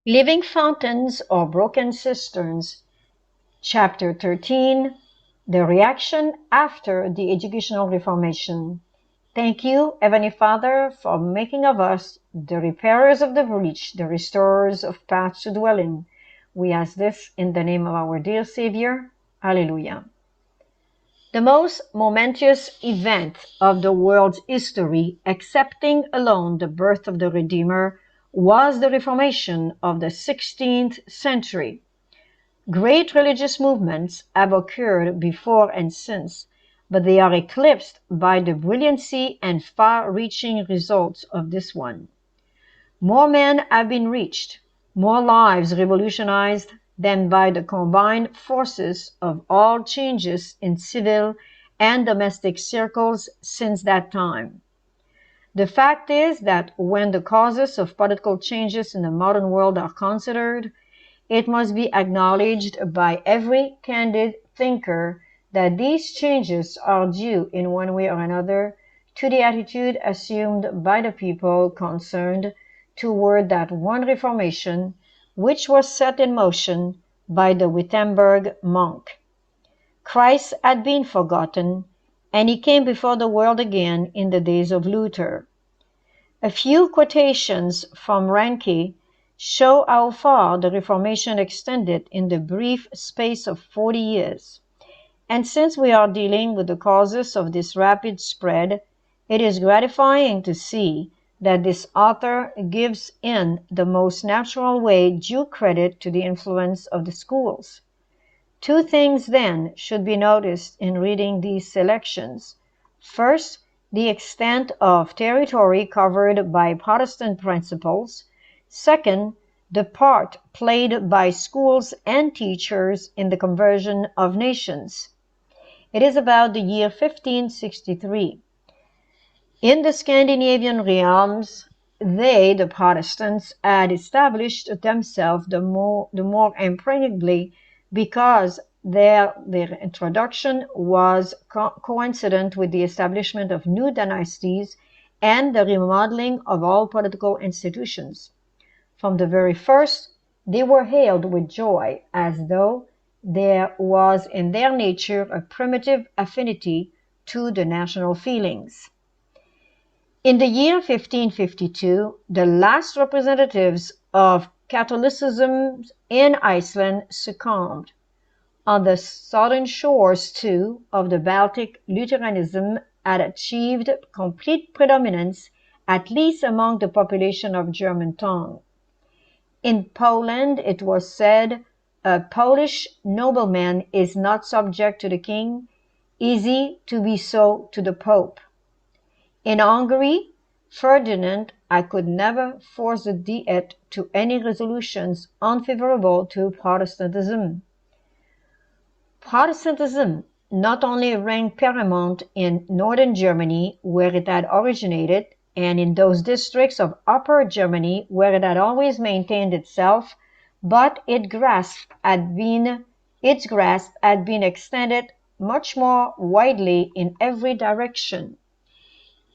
Living Fountains or Broken Cisterns, Chapter 13, The Reaction After the Educational Reformation. Thank you, Heavenly Father, for making of us the repairers of the breach, the restorers of paths to dwell in. We ask this in the name of our dear Savior. Alleluia. The most momentous event of the world's history, excepting alone the birth of the Redeemer, was the Reformation of the 16th century. Great religious movements have occurred before and since, but they are eclipsed by the brilliancy and far-reaching results of this one. More men have been reached, more lives revolutionized than by the combined forces of all changes in civil and domestic circles since that time. The fact is that when the causes of political changes in the modern world are considered, it must be acknowledged by every candid thinker that these changes are due in one way or another to the attitude assumed by the people concerned toward that one reformation which was set in motion by the Wittenberg monk. Christ had been forgotten, and he came before the world again in the days of Luther. A few quotations from Ranke show how far the Reformation extended in the brief space of 40 years. And since we are dealing with the causes of this rapid spread, it is gratifying to see that this author gives in the most natural way due credit to the influence of the schools. Two things, then, should be noticed in reading these selections. First, the extent of territory covered by Protestant principles. Second, the part played by schools and teachers in the conversion of nations. It is about the year 1563. In the Scandinavian realms, they, the Protestants, had established themselves the more impregnably because their introduction was coincident with the establishment of new dynasties and the remodeling of all political institutions. From the very first, they were hailed with joy, as though there was in their nature a primitive affinity to the national feelings. In the year 1552, the last representatives of Catholicism in Iceland succumbed. On the southern shores, too, of the Baltic, Lutheranism had achieved complete predominance, at least among the population of German tongue. In Poland, it was said, "A Polish nobleman is not subject to the king, easy to be so to the Pope." In Hungary, Ferdinand I could never force the Diet to any resolutions unfavorable to Protestantism. Protestantism not only reigned paramount in northern Germany, where it had originated, and in those districts of Upper Germany where it had always maintained itself, but its grasp had been extended much more widely in every direction.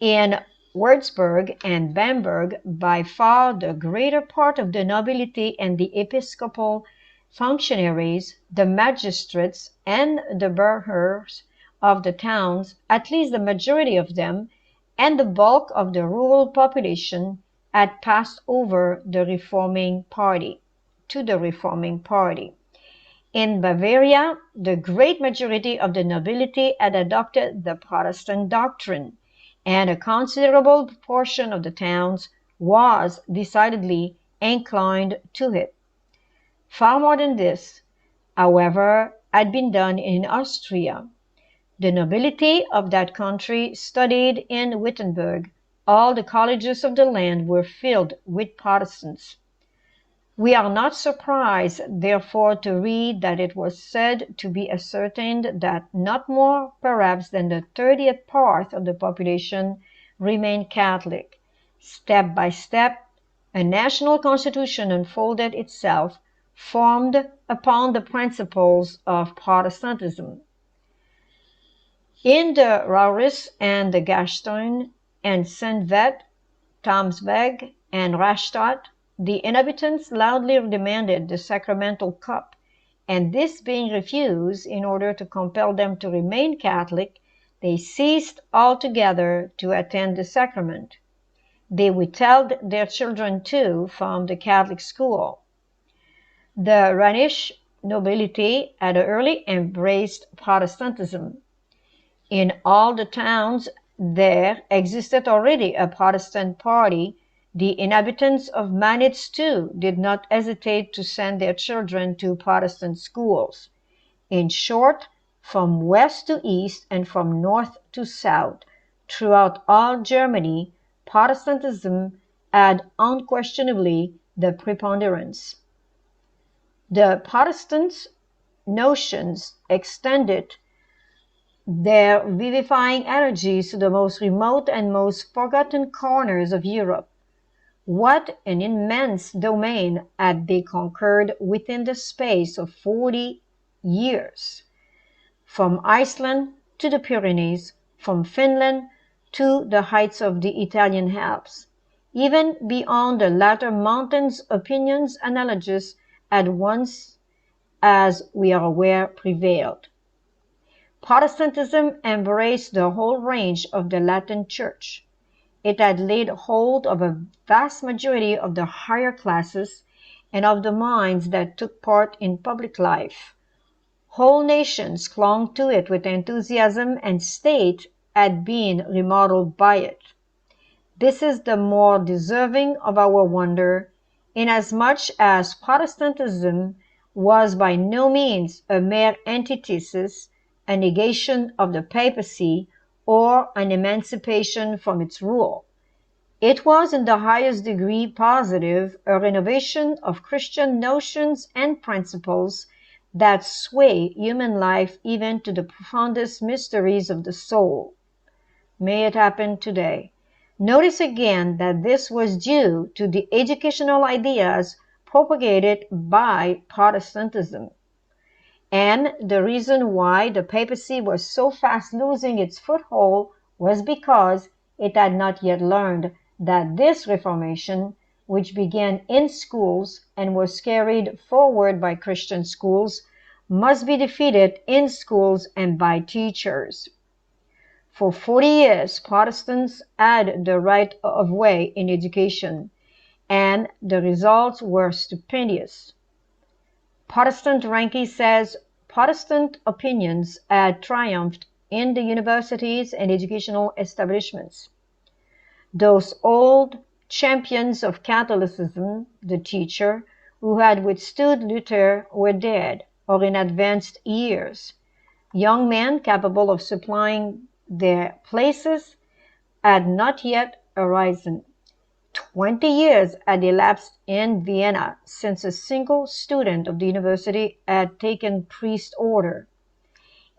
In Würzburg and Bamberg, by far the greater part of the nobility and the episcopal functionaries, the magistrates, and the burghers of the towns, at least the majority of them, and the bulk of the rural population, had passed over to the reforming party. In Bavaria, the great majority of the nobility had adopted the Protestant doctrine, and a considerable proportion of the towns was decidedly inclined to it. Far more than this, however, had been done in Austria. The nobility of that country studied in Wittenberg. All the colleges of the land were filled with Protestants. We are not surprised, therefore, to read that it was said to be ascertained that not more, perhaps, than the 30th part of the population remained Catholic. Step by step, a national constitution unfolded itself, formed upon the principles of Protestantism. In the Ruhris and the Gastein and Sint-Vet, Tamsweg and Rastatt, the inhabitants loudly demanded the sacramental cup, and this being refused, in order to compel them to remain Catholic, they ceased altogether to attend the sacrament. They withheld their children, too, from the Catholic school. The Rhenish nobility had early embraced Protestantism. In all the towns there existed already a Protestant party. The inhabitants of Manitz, too, did not hesitate to send their children to Protestant schools. In short, from west to east and from north to south, throughout all Germany, Protestantism had unquestionably the preponderance. The Protestants' notions extended their vivifying energies to the most remote and most forgotten corners of Europe. What an immense domain had they conquered within the space of 40 years! From Iceland to the Pyrenees, from Finland to the heights of the Italian Alps. Even beyond the latter mountains, opinions analogous at once, as we are aware, prevailed. Protestantism embraced the whole range of the Latin Church. It had laid hold of a vast majority of the higher classes and of the minds that took part in public life. Whole nations clung to it with enthusiasm, and state had been remodeled by it. This is the more deserving of our wonder, inasmuch as Protestantism was by no means a mere antithesis, a negation of the papacy, or an emancipation from its rule. It was in the highest degree positive, a renovation of Christian notions and principles that sway human life even to the profoundest mysteries of the soul. May it happen today. Notice again that this was due to the educational ideas propagated by Protestantism. And the reason why the papacy was so fast losing its foothold was because it had not yet learned that this Reformation, which began in schools and was carried forward by Christian schools, must be defeated in schools and by teachers. For 40 years, Protestants had the right of way in education, and the results were stupendous. Protestant Ranke says Protestant opinions had triumphed in the universities and educational establishments. Those old champions of Catholicism, the teacher, who had withstood Luther, were dead or in advanced years. Young men capable of supplying their places had not yet arisen. 20 years had elapsed in Vienna since a single student of the university had taken priest order.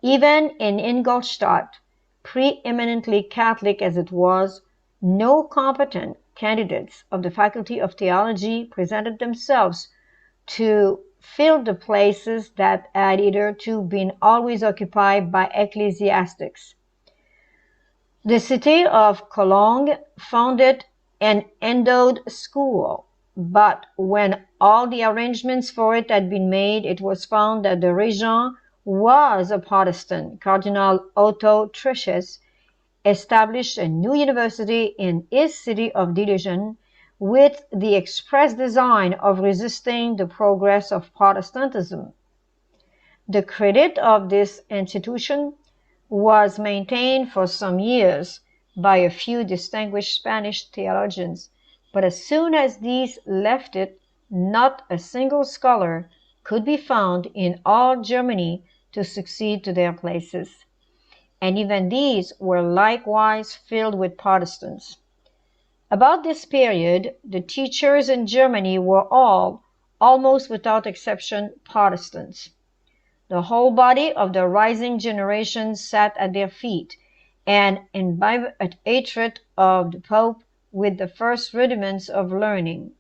Even in Ingolstadt, preeminently Catholic as it was, no competent candidates of the Faculty of Theology presented themselves to fill the places that had hitherto been always occupied by ecclesiastics. The city of Cologne founded an endowed school, but when all the arrangements for it had been made, it was found that the regent was a Protestant. Cardinal Otto Tresius established a new university in his city of Diligent with the express design of resisting the progress of Protestantism. The credit of this institution was maintained for some years by a few distinguished Spanish theologians, but as soon as these left it, not a single scholar could be found in all Germany to succeed to their places, and even these were likewise filled with Protestants. About this period, the teachers in Germany were all, almost without exception, Protestants. The whole body of the rising generation sat at their feet, and imbibed a hatred of the Pope with the first rudiments of learning.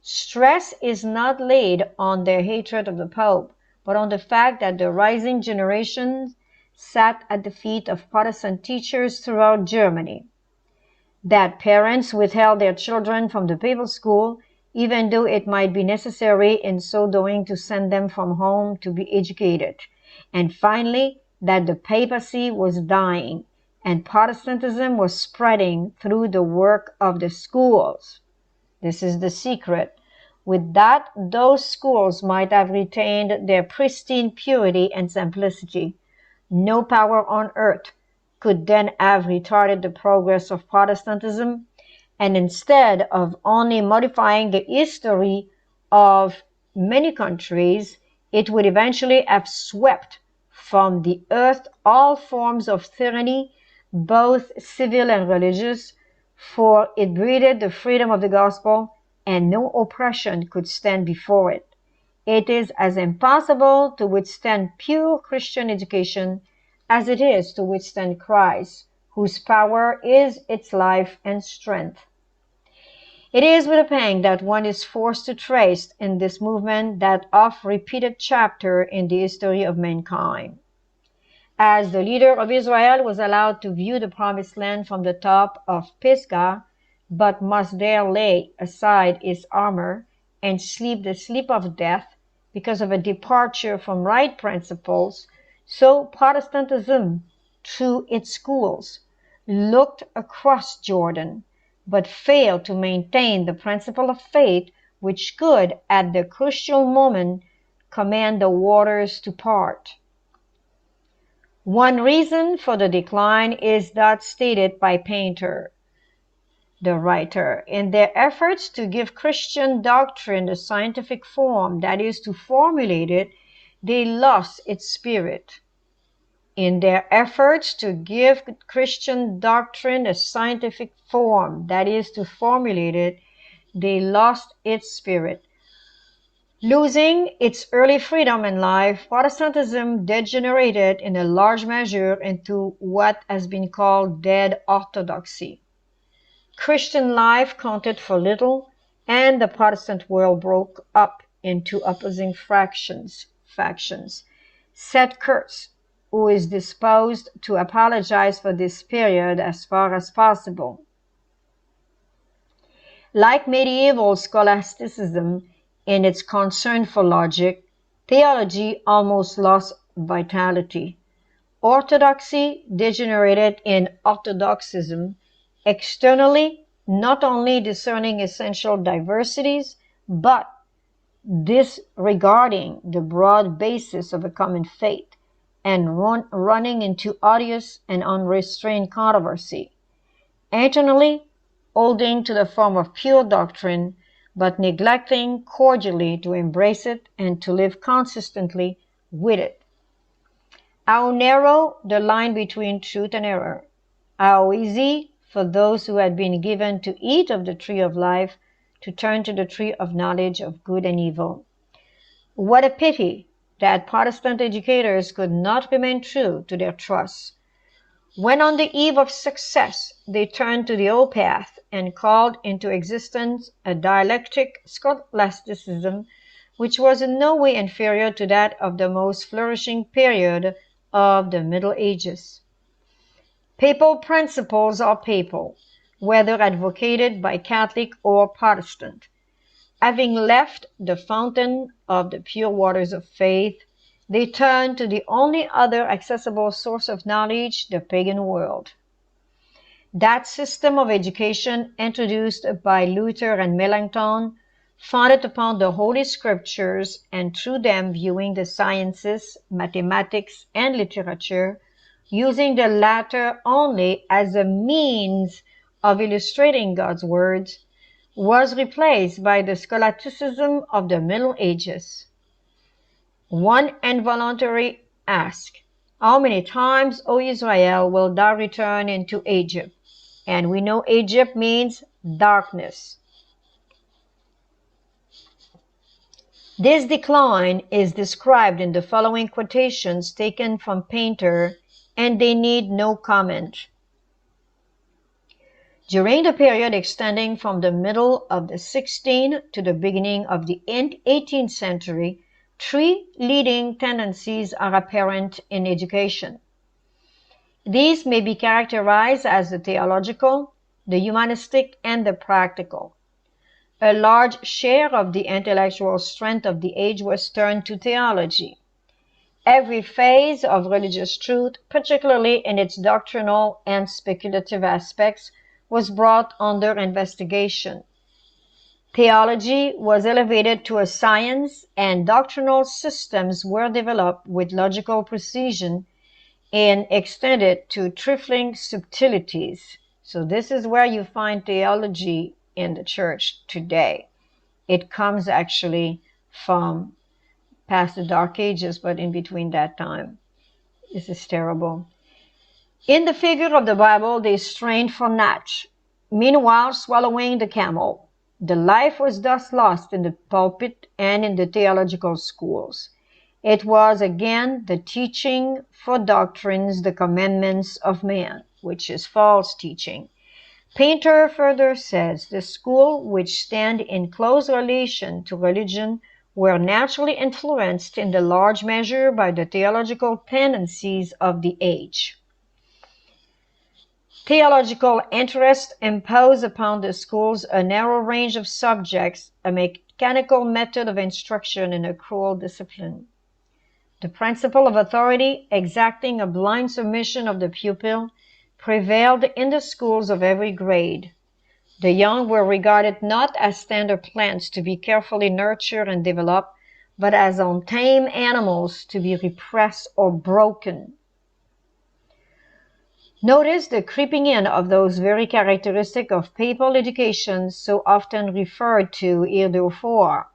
Stress is not laid on their hatred of the Pope, but on the fact that the rising generation sat at the feet of Protestant teachers throughout Germany. That parents withheld their children from the papal school even though it might be necessary in so doing to send them from home to be educated. And finally, that the papacy was dying and Protestantism was spreading through the work of the schools. This is the secret. With that, those schools might have retained their pristine purity and simplicity. No power on earth could then have retarded the progress of Protestantism, and instead of only modifying the history of many countries, it would eventually have swept from the earth all forms of tyranny, both civil and religious, for it breathed the freedom of the gospel, and no oppression could stand before it. It is as impossible to withstand pure Christian education as it is to withstand Christ, whose power is its life and strength. It is with a pang that one is forced to trace in this movement that oft-repeated chapter in the history of mankind. As the leader of Israel was allowed to view the promised land from the top of Pisgah, but must there lay aside his armor and sleep the sleep of death because of a departure from right principles, so Protestantism, through its schools, looked across Jordan, but failed to maintain the principle of faith which could, at the crucial moment, command the waters to part. One reason for the decline is that stated by Painter, the writer. In their efforts to give Christian doctrine a scientific form, that is, to formulate it, they lost its spirit. In their efforts to give Christian doctrine a scientific form, that is, to formulate it, they lost its spirit. Losing its early freedom in life, Protestantism degenerated in a large measure into what has been called dead orthodoxy. Christian life counted for little, and the Protestant world broke up into opposing factions. Seth Kurtz, who is disposed to apologize for this period as far as possible. Like medieval scholasticism, in its concern for logic, theology almost lost vitality. Orthodoxy degenerated in orthodoxism, externally not only discerning essential diversities, but disregarding the broad basis of a common faith and running into odious and unrestrained controversy. Internally, holding to the form of pure doctrine, but neglecting cordially to embrace it and to live consistently with it. How narrow the line between truth and error. How easy for those who had been given to eat of the tree of life to turn to the tree of knowledge of good and evil. What a pity that Protestant educators could not remain true to their trust. When on the eve of success, they turned to the old path and called into existence a dialectic scholasticism which was in no way inferior to that of the most flourishing period of the Middle Ages. Papal principles are papal, whether advocated by Catholic or Protestant. Having left the fountain of the pure waters of faith, they turned to the only other accessible source of knowledge, the pagan world. That system of education introduced by Luther and Melanchthon, founded upon the Holy Scriptures and through them viewing the sciences, mathematics, and literature, using the latter only as a means of illustrating God's words, was replaced by the scholasticism of the Middle Ages. One involuntary ask, how many times, O Israel, will thou return into Egypt? And we know Egypt means darkness. This decline is described in the following quotations taken from Painter, and they need no comment. During the period extending from the middle of the 16th to the beginning of the 18th century, three leading tendencies are apparent in education. These may be characterized as the theological, the humanistic, and the practical. A large share of the intellectual strength of the age was turned to theology. Every phase of religious truth, particularly in its doctrinal and speculative aspects, was brought under investigation. Theology was elevated to a science, and doctrinal systems were developed with logical precision and extended to trifling subtleties. So this is where you find theology in the church today. It comes actually from past the Dark Ages, but in between that time. This is terrible. In the figure of the Bible, they strained for gnat, meanwhile swallowing the camel. The life was thus lost in the pulpit and in the theological schools. It was again the teaching for doctrines, the commandments of man, which is false teaching. Painter further says, the school which stand in close relation to religion were naturally influenced in the large measure by the theological tendencies of the age. Theological interest imposed upon the schools a narrow range of subjects, a mechanical method of instruction, and a cruel discipline. The principle of authority, exacting a blind submission of the pupil, prevailed in the schools of every grade. The young were regarded not as tender plants to be carefully nurtured and developed, but as untamed animals to be repressed or broken. Notice the creeping in of those very characteristic of papal education so often referred to heretofore.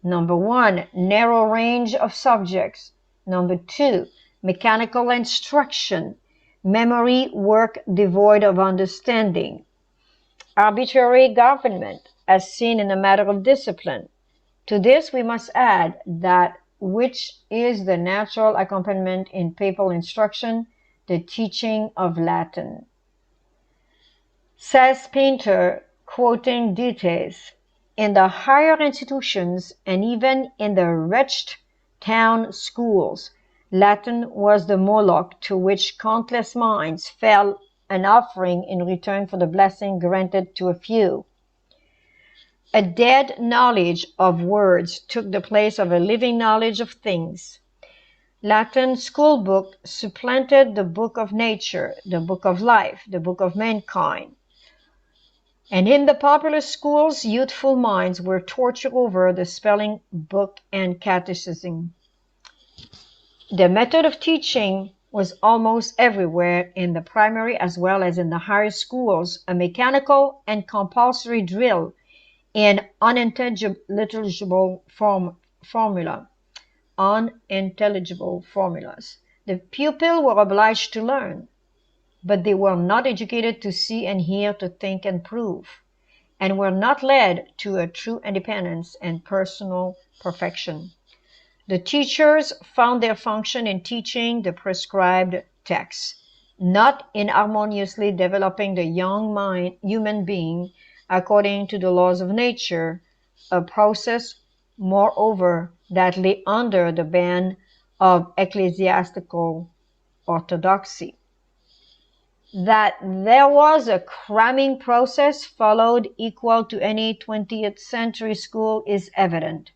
Number 1, narrow range of subjects. Number 2, mechanical instruction, memory work devoid of understanding. Arbitrary government, as seen in the matter of discipline. To this we must add that which is the natural accompaniment in papal instruction, the teaching of Latin. Says Painter, quoting Dittes, in the higher institutions and even in the wretched town schools, Latin was the Moloch to which countless minds fell an offering in return for the blessing granted to a few. A dead knowledge of words took the place of a living knowledge of things. Latin school book supplanted the book of nature, the book of life, the book of mankind. And in the popular schools, youthful minds were tortured over the spelling book and catechism. The method of teaching was almost everywhere, in the primary as well as in the higher schools, a mechanical and compulsory drill in unintelligible formulas. The pupils were obliged to learn, but they were not educated to see and hear, to think and prove, and were not led to a true independence and personal perfection. The teachers found their function in teaching the prescribed texts, not in harmoniously developing the human being according to the laws of nature, a process, moreover, that lay under the ban of ecclesiastical orthodoxy. That there was a cramming process followed equal to any 20th century school is evident.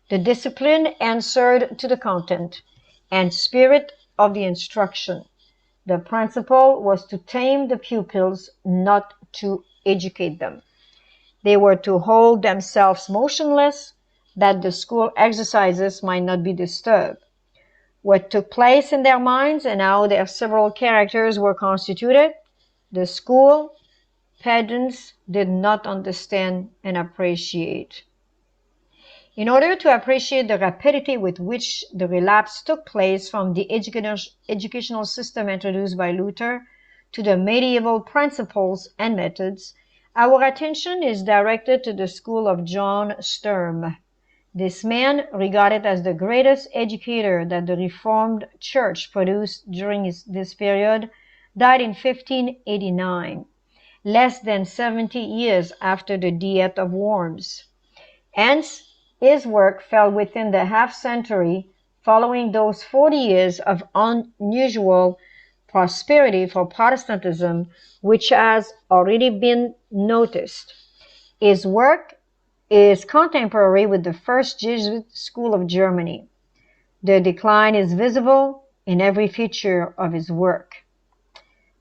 The discipline answered to the content and spirit of the instruction. The principle was to tame the pupils, not to educate them. They were to hold themselves motionless, that the school exercises might not be disturbed. What took place in their minds and how their several characters were constituted, the school pedants did not understand and appreciate. In order to appreciate the rapidity with which the relapse took place from the educational system introduced by Luther to the medieval principles and methods, our attention is directed to the school of John Sturm. This man, regarded as the greatest educator that the Reformed Church produced during this period, died in 1589, less than 70 years after the Diet of Worms. Hence, his work fell within the half-century following those 40 years of unusual prosperity for Protestantism, which has already been noticed. His work is contemporary with the first Jesuit school of Germany. The decline is visible in every feature of his work.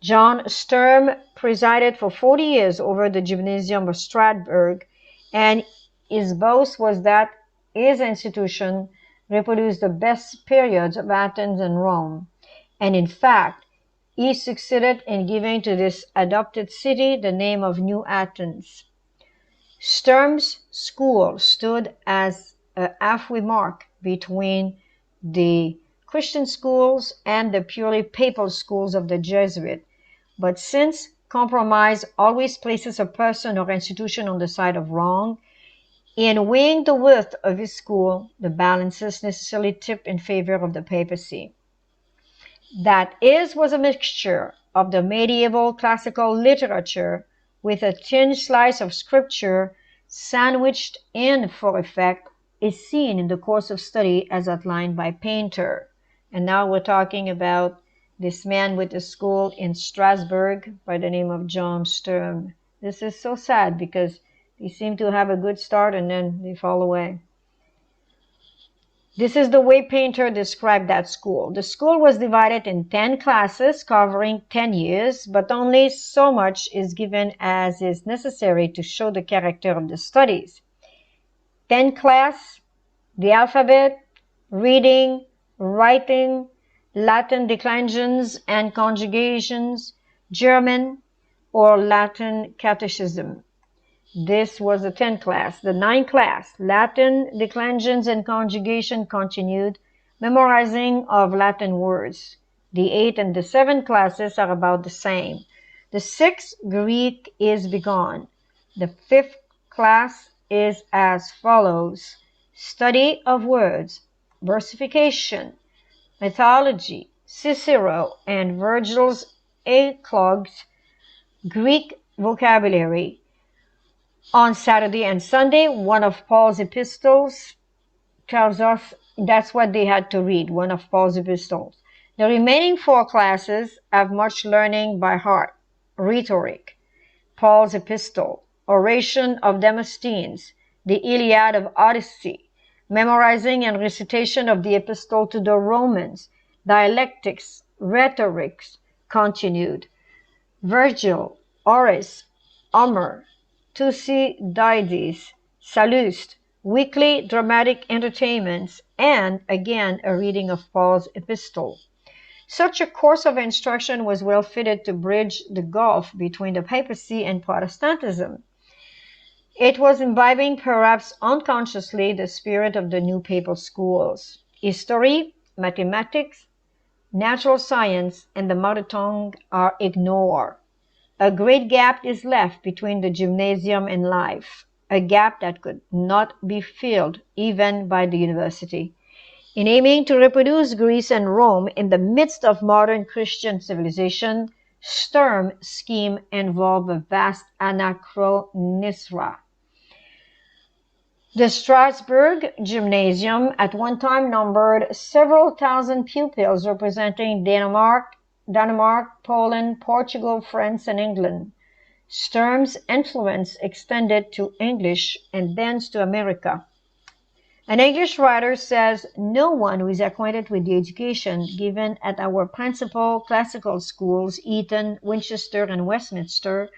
John Sturm presided for 40 years over the Gymnasium of Strasbourg, and his boast was that his institution reproduced the best periods of Athens and Rome. And in fact, he succeeded in giving to this adopted city the name of New Athens. Sturm's school stood as a halfway mark between the Christian schools and the purely papal schools of the Jesuit. But since compromise always places a person or institution on the side of wrong, in weighing the worth of his school, the balances necessarily tip in favor of the papacy. That his was a mixture of the medieval classical literature with a thin slice of scripture sandwiched in for effect is seen in the course of study as outlined by Painter. And now we're talking about this man with a school in Strasbourg by the name of John Sturm. This is so sad because they seem to have a good start and then they fall away. This is the way Painter described that school. The school was divided in 10 classes covering 10 years, but only so much is given as is necessary to show the character of the studies. 10 class, the alphabet, reading, writing, Latin declensions and conjugations, German, or Latin catechism. This was the 10th class. The 9th class, Latin declensions and conjugation continued, memorizing of Latin words. The 8th and the 7th classes are about the same. The 6th, Greek, is begun. The 5th class is as follows: study of words, versification, mythology, Cicero and Virgil's eclogues, Greek vocabulary. On Saturday and Sunday, one of Paul's epistles tells us that's what they had to read, one of Paul's epistles. The remaining 4 classes have much learning by heart: rhetoric, Paul's epistle, oration of Demosthenes, the Iliad of Odyssey, memorizing and recitation of the epistle to the Romans, dialectics, rhetorics continued, Virgil, Horace, Homer, Thucydides, Sallust, weekly dramatic entertainments, and again a reading of Paul's epistle. Such a course of instruction was well fitted to bridge the gulf between the papacy and Protestantism. It was imbibing, perhaps unconsciously, the spirit of the new papal schools. History, mathematics, natural science, and the mother tongue are ignored. A great gap is left between the gymnasium and life, a gap that could not be filled even by the university. In aiming to reproduce Greece and Rome in the midst of modern Christian civilization, Sturm's scheme involved a vast anachronism. The Strasbourg Gymnasium at one time numbered several thousand pupils representing Denmark, Poland, Portugal, France, and England. Sturm's influence extended to English and thence to America. An English writer says, "No one who is acquainted with the education given at our principal classical schools, Eton, Winchester, and Westminster,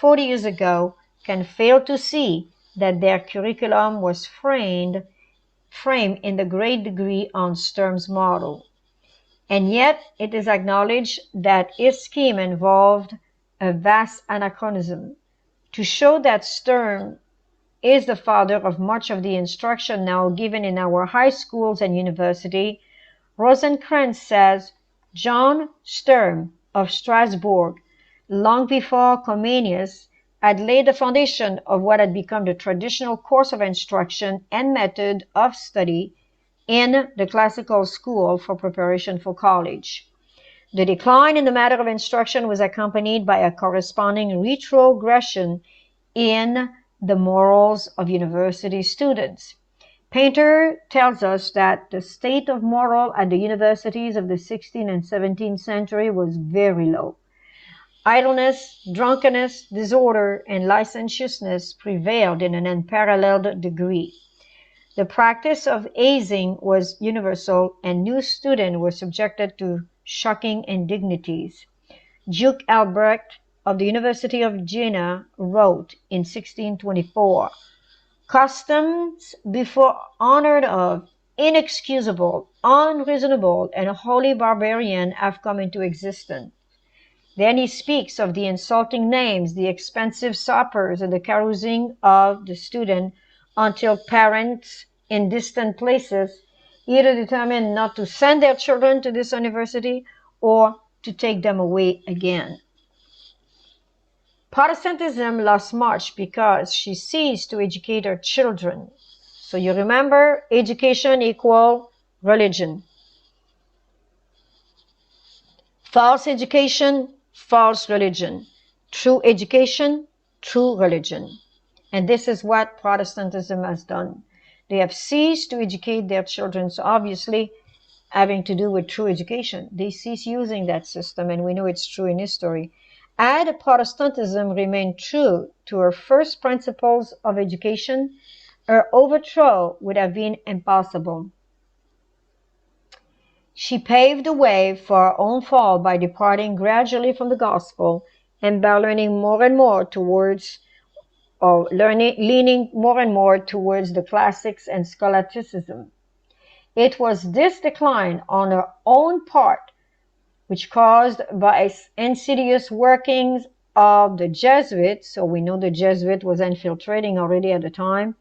40 years ago, can fail to see that their curriculum was framed in the great degree on Sturm's model. And yet it is acknowledged that his scheme involved a vast anachronism. To show that Sturm is the father of much of the instruction now given in our high schools and university, Rosencrantz says, John Sturm of Strasbourg, long before Comenius, had laid the foundation of what had become the traditional course of instruction and method of study in the classical school for preparation for college. The decline in the matter of instruction was accompanied by a corresponding retrogression in the morals of university students. Painter tells us that the state of moral at the universities of the 16th and 17th century was very low. Idleness, drunkenness, disorder, and licentiousness prevailed in an unparalleled degree. The practice of hazing was universal, and new students were subjected to shocking indignities. Duke Albrecht of the University of Jena wrote in 1624, "Customs before unheard of, inexcusable, unreasonable, and wholly barbarian have come into existence." Then he speaks of the insulting names, the expensive suppers, and the carousing of the student until parents in distant places either determined not to send their children to this university or to take them away again. Protestantism lost much because she ceased to educate her children. So you remember, education equal religion. False education, false religion. True education, true religion. And this is what Protestantism has done. They have ceased to educate their children, so obviously having to do with true education. They cease using that system, and we know it's true in history. Had Protestantism remained true to her first principles of education, her overthrow would have been impossible. She paved the way for her own fall by departing gradually from the gospel and by leaning more and more towards the classics and scholasticism. It was this decline on her own part, which caused by insidious workings of the Jesuits, so we know the Jesuit was infiltrating already at the time,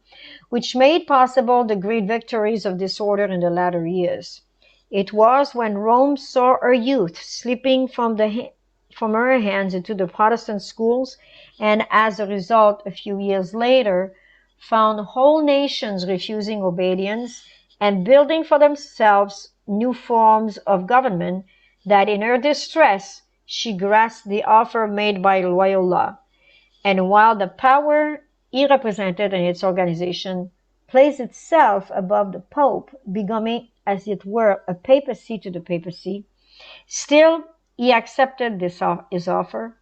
which made possible the great victories of this order in the latter years. It was when Rome saw her youth slipping from her hands into the Protestant schools, and as a result, a few years later, found whole nations refusing obedience and building for themselves new forms of government, that in her distress she grasped the offer made by Loyola. And while the power he represented in its organization placed itself above the Pope, becoming as it were a papacy to the papacy, still he accepted his offer,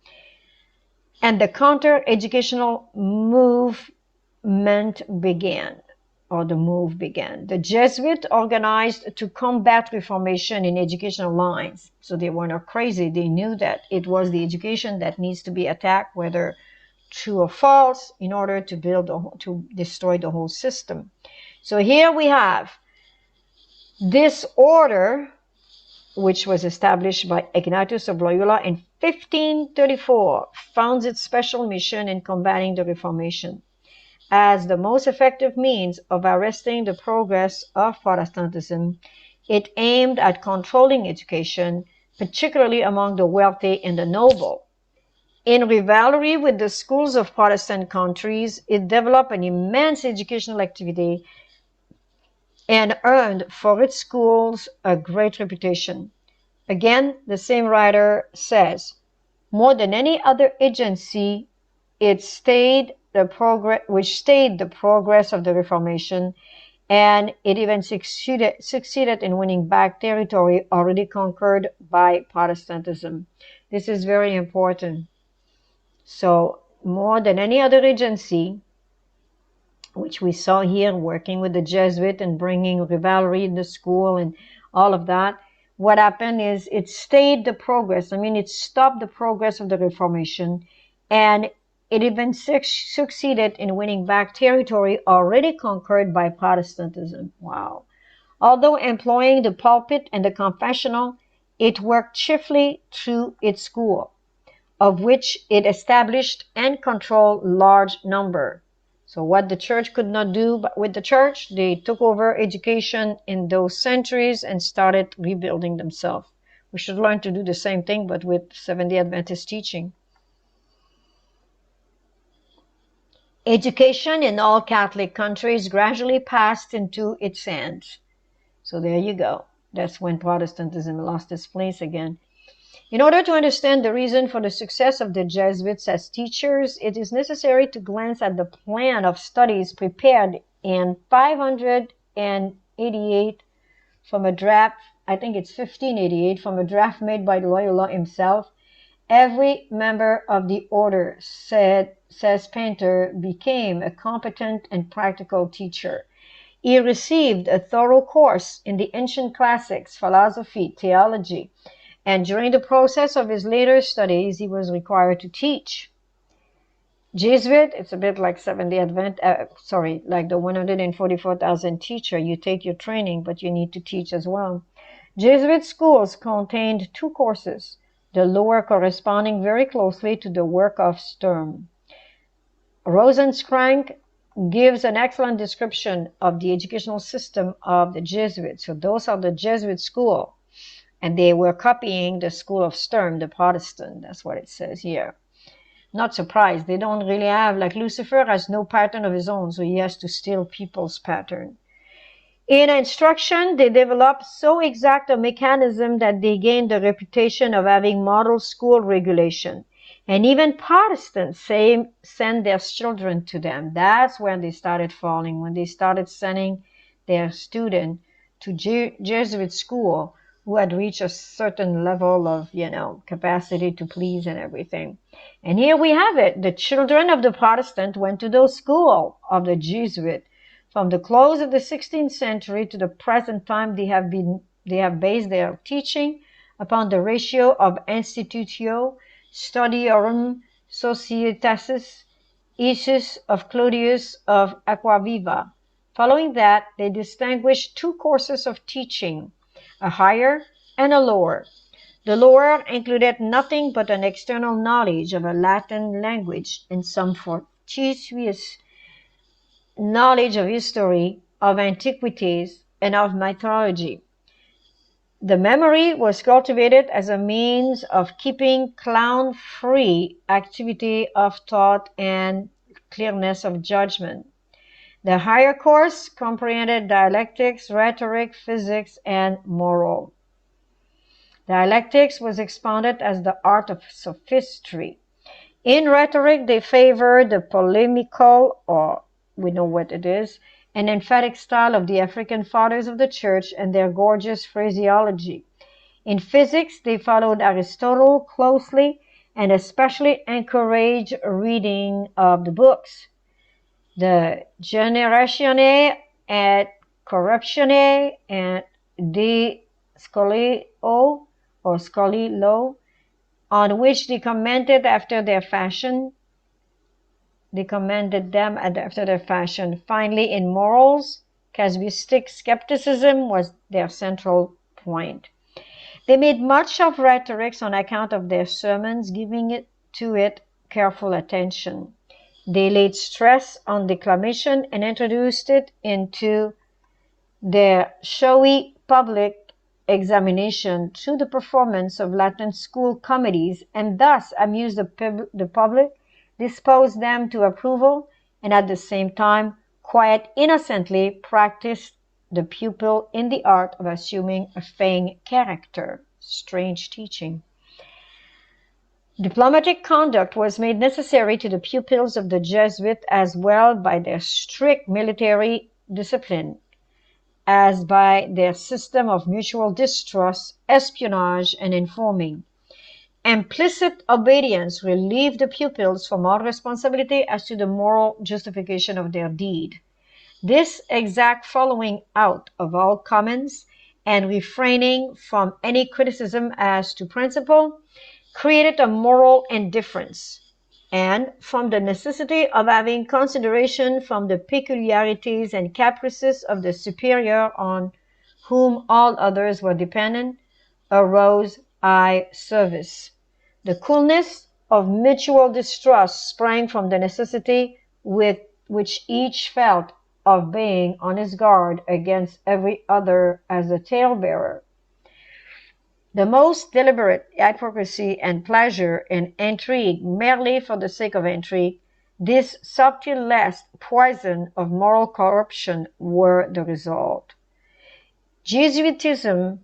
and the counter-educational movement began. The Jesuits organized to combat Reformation in educational lines. So they were not crazy. They knew that it was the education that needs to be attacked, whether true or false, in order to destroy the whole system. So here we have this order, which was established by Ignatius of Loyola in 1534, found its special mission in combating the Reformation. As the most effective means of arresting the progress of Protestantism, it aimed at controlling education, particularly among the wealthy and the noble. In rivalry with the schools of Protestant countries, it developed an immense educational activity and earned for its schools a great reputation. Again, the same writer says, more than any other agency, it stayed the progress of the Reformation, and it even succeeded in winning back territory already conquered by Protestantism. This is very important. So, more than any other agency, which we saw here working with the Jesuit and bringing rivalry in the school and all of that, what happened is it stayed the progress. It stopped the progress of the Reformation, and it even succeeded in winning back territory already conquered by Protestantism. Wow. Although employing the pulpit and the confessional, it worked chiefly through its school, of which it established and controlled large number. So what the church could not do with the church, they took over education in those centuries and started rebuilding themselves. We should learn to do the same thing, but with Seventh-day Adventist teaching. Education in all Catholic countries gradually passed into its hands. So there you go. That's when Protestantism lost its place again. In order to understand the reason for the success of the Jesuits as teachers, it is necessary to glance at the plan of studies prepared in 588 from a draft, I think it's 1588, from a draft made by Loyola himself, Every member of the order, says Painter, became a competent and practical teacher. He received a thorough course in the ancient classics, philosophy, theology, and during the process of his later studies, he was required to teach. Jesuit, it's a bit like Seventh-day like the 144,000 teacher. You take your training, but you need to teach as well. Jesuit schools contained two courses, the lower corresponding very closely to the work of Sturm. Rosenscrank gives an excellent description of the educational system of the Jesuits. So those are the Jesuit school, and they were copying the school of Sturm, the Protestant. That's what it says here. Not surprised. They don't really have, like Lucifer has no pattern of his own, so he has to steal people's pattern. In instruction, they developed so exact a mechanism that they gained the reputation of having model school regulation. And even Protestants send their children to them. That's when they started falling, when they started sending their student to Jesuit school who had reached a certain level of, capacity to please and everything. And here we have it. The children of the Protestant went to the school of the Jesuit. From the close of the 16th century to the present time, they have based their teaching upon the ratio of institutio studiorum societatis ius of Claudius of Aquaviva. Following that, they distinguished two courses of teaching, a higher and a lower. The lower included nothing but an external knowledge of a Latin language and some fortuitous knowledge of history, of antiquities, and of mythology. The memory was cultivated as a means of keeping clown-free activity of thought and clearness of judgment. The higher course comprehended dialectics, rhetoric, physics, and moral. Dialectics was expounded as the art of sophistry. In rhetoric, they favored the polemical, or we know what it is, an emphatic style of the African fathers of the church and their gorgeous phraseology. In physics, they followed Aristotle closely and especially encouraged reading of the books. The Generatione et Corruptione and De Scholio or Scholilo, on which they commented after their fashion. They commended them after their fashion. Finally, in morals, casuistic skepticism was their central point. They made much of rhetorics on account of their sermons, giving it careful attention. They laid stress on declamation and introduced it into their showy public examination through the performance of Latin school comedies, and thus amused the public, disposed them to approval, and at the same time quite innocently practiced the pupil in the art of assuming a feigned character. Strange teaching. Diplomatic conduct was made necessary to the pupils of the Jesuits as well by their strict military discipline as by their system of mutual distrust, espionage, and informing. Implicit obedience relieved the pupils from all responsibility as to the moral justification of their deed. This exact following out of all comments and refraining from any criticism as to principle created a moral indifference, and from the necessity of having consideration from the peculiarities and caprices of the superior on whom all others were dependent, arose eye service. The coolness of mutual distrust sprang from the necessity with which each felt of being on his guard against every other as a talebearer. The most deliberate hypocrisy and pleasure in intrigue merely for the sake of intrigue, this subtlest poison of moral corruption were the result. Jesuitism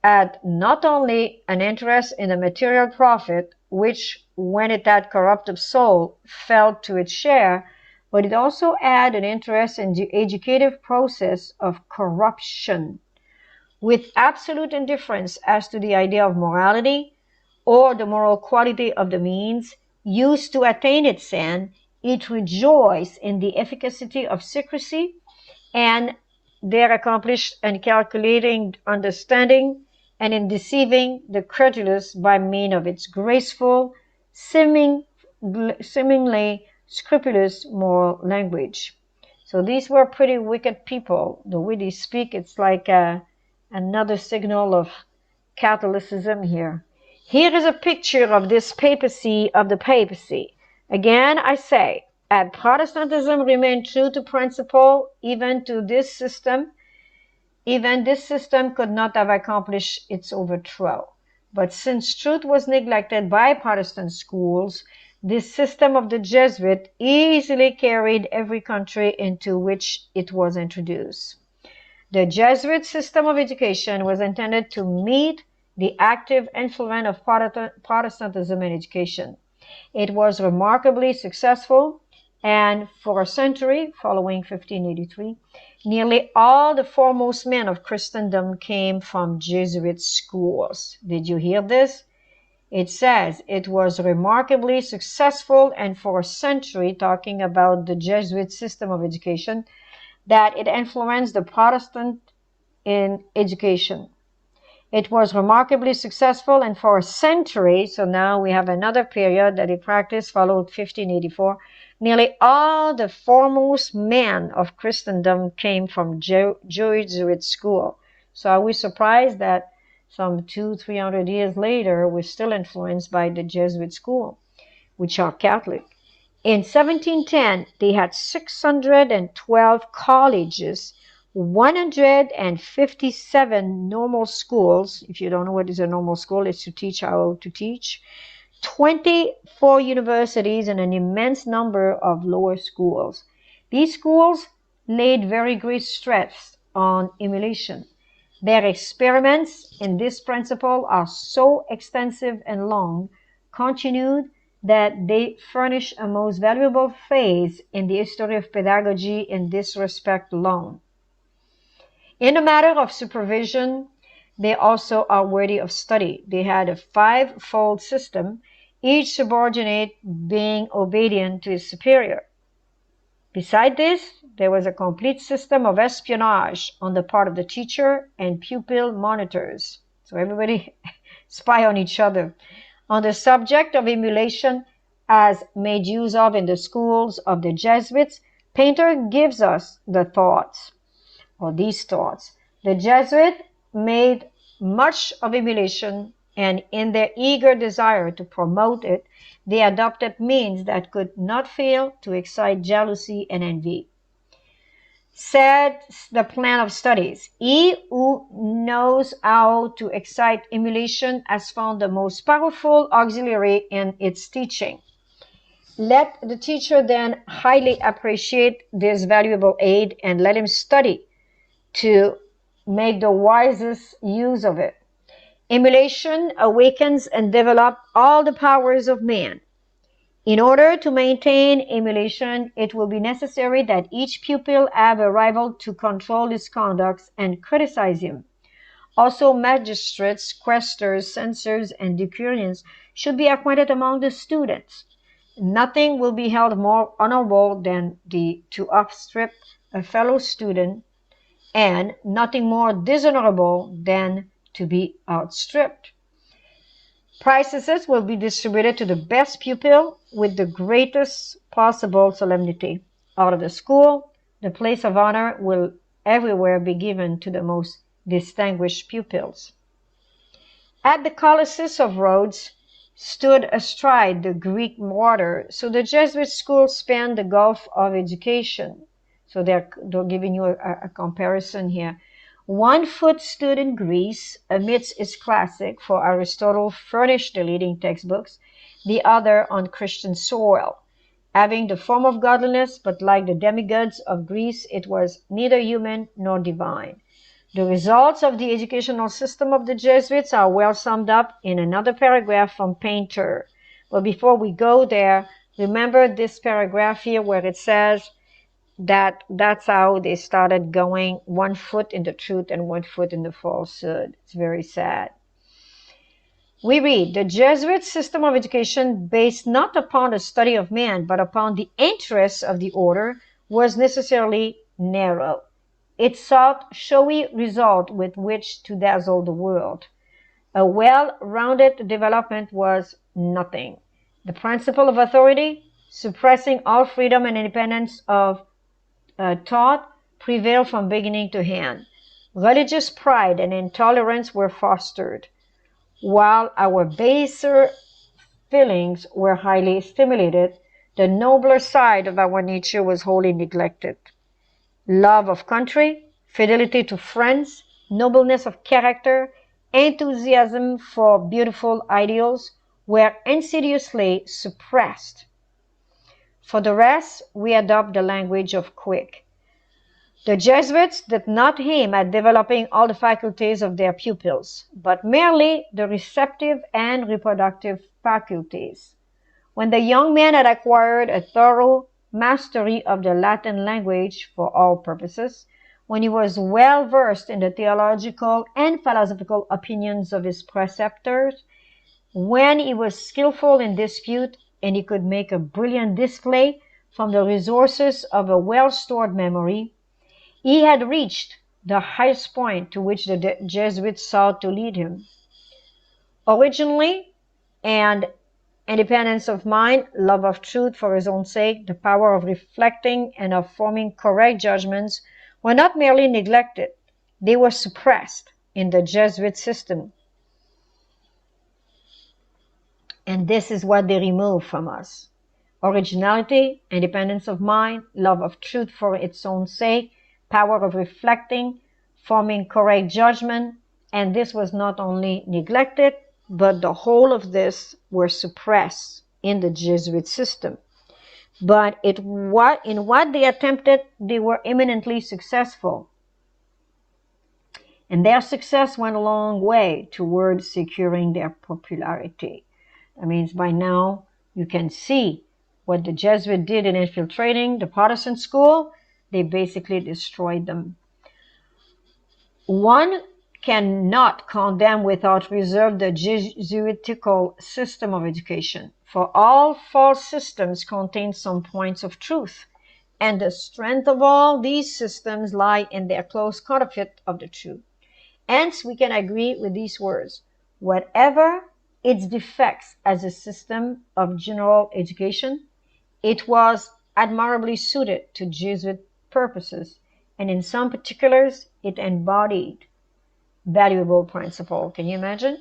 had not only an interest in the material profit, which, when it had corrupted soul, fell to its share, but it also had an interest in the educative process of corruption. With absolute indifference as to the idea of morality, or the moral quality of the means used to attain its end, it rejoiced in the efficacy of secrecy and their accomplished and calculating understanding, and in deceiving the credulous by means of its graceful, seemingly scrupulous moral language. So these were pretty wicked people. The way they speak, it's like another signal of Catholicism here. Here is a picture of this papacy, of the papacy. Again, I say, had Protestantism remained true to principle, even this system could not have accomplished its overthrow. But since truth was neglected by Protestant schools, this system of the Jesuit easily carried every country into which it was introduced. The Jesuit system of education was intended to meet the active influence of Protestantism in education. It was remarkably successful, and for a century, following 1583, nearly all the foremost men of Christendom came from Jesuit schools. Did you hear this? It says it was remarkably successful, and for a century, talking about the Jesuit system of education, that it influenced the Protestant in education. It was remarkably successful, and for a century, so now we have another period that it practiced, followed 1584, nearly all the foremost men of Christendom came from Jesuit school. So are we surprised that some 200-300 years later, we're still influenced by the Jesuit school, which are Catholic? In 1710, they had 612 colleges, 157 normal schools. If you don't know what is a normal school, it's to teach how to teach. 24 universities and an immense number of lower schools. These schools laid very great stress on emulation. Their experiments in this principle are so extensive and long, continued, that they furnish a most valuable phase in the history of pedagogy in this respect alone. In the matter of supervision, they also are worthy of study. They had a five-fold system, each subordinate being obedient to his superior. Beside this, there was a complete system of espionage on the part of the teacher and pupil monitors. So everybody spy on each other. On the subject of emulation, as made use of in the schools of the Jesuits, Painter gives us the thoughts, or these thoughts. The Jesuits made much of emulation, and in their eager desire to promote it, they adopted means that could not fail to excite jealousy and envy. Said the plan of studies, he who knows how to excite emulation has found the most powerful auxiliary in its teaching. Let the teacher then highly appreciate this valuable aid, and let him study to make the wisest use of it. Emulation awakens and develops all the powers of man. In order to maintain emulation, it will be necessary that each pupil have a rival to control his conduct and criticize him. Also, magistrates, quaestors, censors, and decurions should be acquainted among the students. Nothing will be held more honorable than to outstrip a fellow student, and nothing more dishonorable than to be outstripped. Prizes will be distributed to the best pupil with the greatest possible solemnity. Out of the school, the place of honor will everywhere be given to the most distinguished pupils. At the Colossus of Rhodes stood astride the Greek water, so the Jesuit school spanned the gulf of education. So they're giving you a comparison here. 1 foot stood in Greece amidst its classic, for Aristotle furnished the leading textbooks, the other on Christian soil. Having the form of godliness, but like the demigods of Greece, it was neither human nor divine. The results of the educational system of the Jesuits are well summed up in another paragraph from Painter. But before we go there, remember this paragraph here where it says, that's how they started going 1 foot in the truth and 1 foot in the falsehood. It's very sad. We read, the Jesuit system of education, based not upon the study of man, but upon the interests of the order, was necessarily narrow. It sought showy result with which to dazzle the world. A well-rounded development was nothing. The principle of authority, suppressing all freedom and independence of thought, prevailed from beginning to end. Religious pride and intolerance were fostered, while our baser feelings were highly stimulated. The nobler side of our nature was wholly neglected. Love of country, fidelity to friends, nobleness of character, enthusiasm for beautiful ideals were insidiously suppressed. For the rest, we adopt the language of quick. The Jesuits did not aim at developing all the faculties of their pupils, but merely the receptive and reproductive faculties. When the young man had acquired a thorough mastery of the Latin language for all purposes, when he was well versed in the theological and philosophical opinions of his preceptors, when he was skillful in dispute, and he could make a brilliant display from the resources of a well-stored memory, he had reached the highest point to which the Jesuits sought to lead him. Originally, and independence of mind, love of truth for his own sake, the power of reflecting and of forming correct judgments were not merely neglected, they were suppressed in the Jesuit system. And this is what they remove from us. Originality, independence of mind, love of truth for its own sake, power of reflecting, forming correct judgment, and this was not only neglected, but the whole of this were suppressed in the Jesuit system. But in what they attempted, they were eminently successful. And their success went a long way towards securing their popularity. That means by now you can see what the Jesuit did in infiltrating the Protestant school. They basically destroyed them. One cannot condemn without reserve the Jesuitical system of education, for all false systems contain some points of truth, and the strength of all these systems lie in their close counterfeit of the truth. Hence, we can agree with these words: whatever its defects as a system of general education, it was admirably suited to Jesuit purposes, and in some particulars it embodied valuable principle. Can you imagine?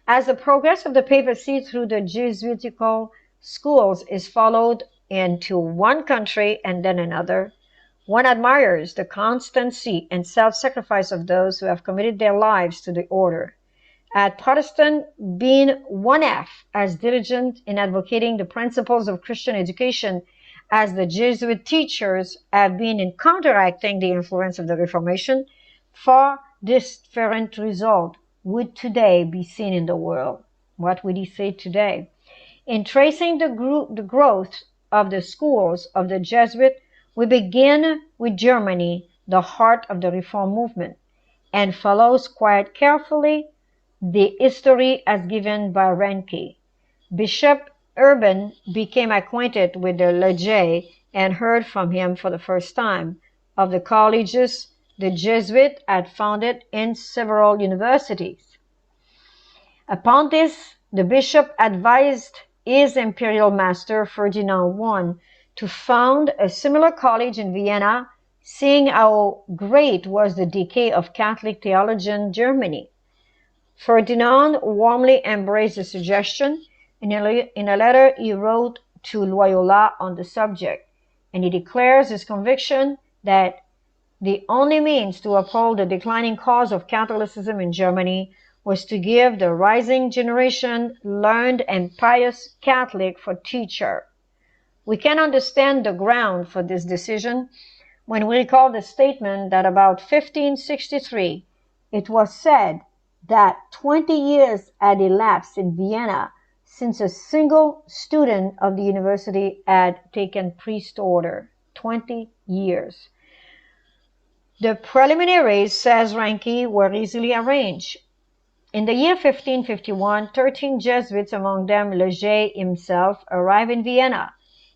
As the progress of the papacy through the Jesuitical schools is followed into one country and then another, one admires the constancy and self-sacrifice of those who have committed their lives to the order. Had Protestant been one half as diligent in advocating the principles of Christian education as the Jesuit teachers have been in counteracting the influence of the Reformation, far different result would today be seen in the world. What would he say today? In tracing the growth of the schools of the Jesuit, we begin with Germany, the heart of the Reform movement, and follows quite carefully the history as given by Reinke. Bishop Urban became acquainted with the Lege and heard from him for the first time of the colleges the Jesuits had founded in several universities. Upon this, the bishop advised his imperial master Ferdinand I to found a similar college in Vienna, seeing how great was the decay of Catholic theology in Germany. Ferdinand warmly embraced the suggestion. In a letter he wrote to Loyola on the subject, and he declares his conviction that the only means to uphold the declining cause of Catholicism in Germany was to give the rising generation learned and pious Catholic for teacher. We can understand the ground for this decision when we recall the statement that about 1563 it was said that 20 years had elapsed in Vienna since a single student of the university had taken priest order. 20 years. The preliminaries, says Reinke, were easily arranged. In the year 1551, 13 Jesuits, among them Leger himself, arrived in Vienna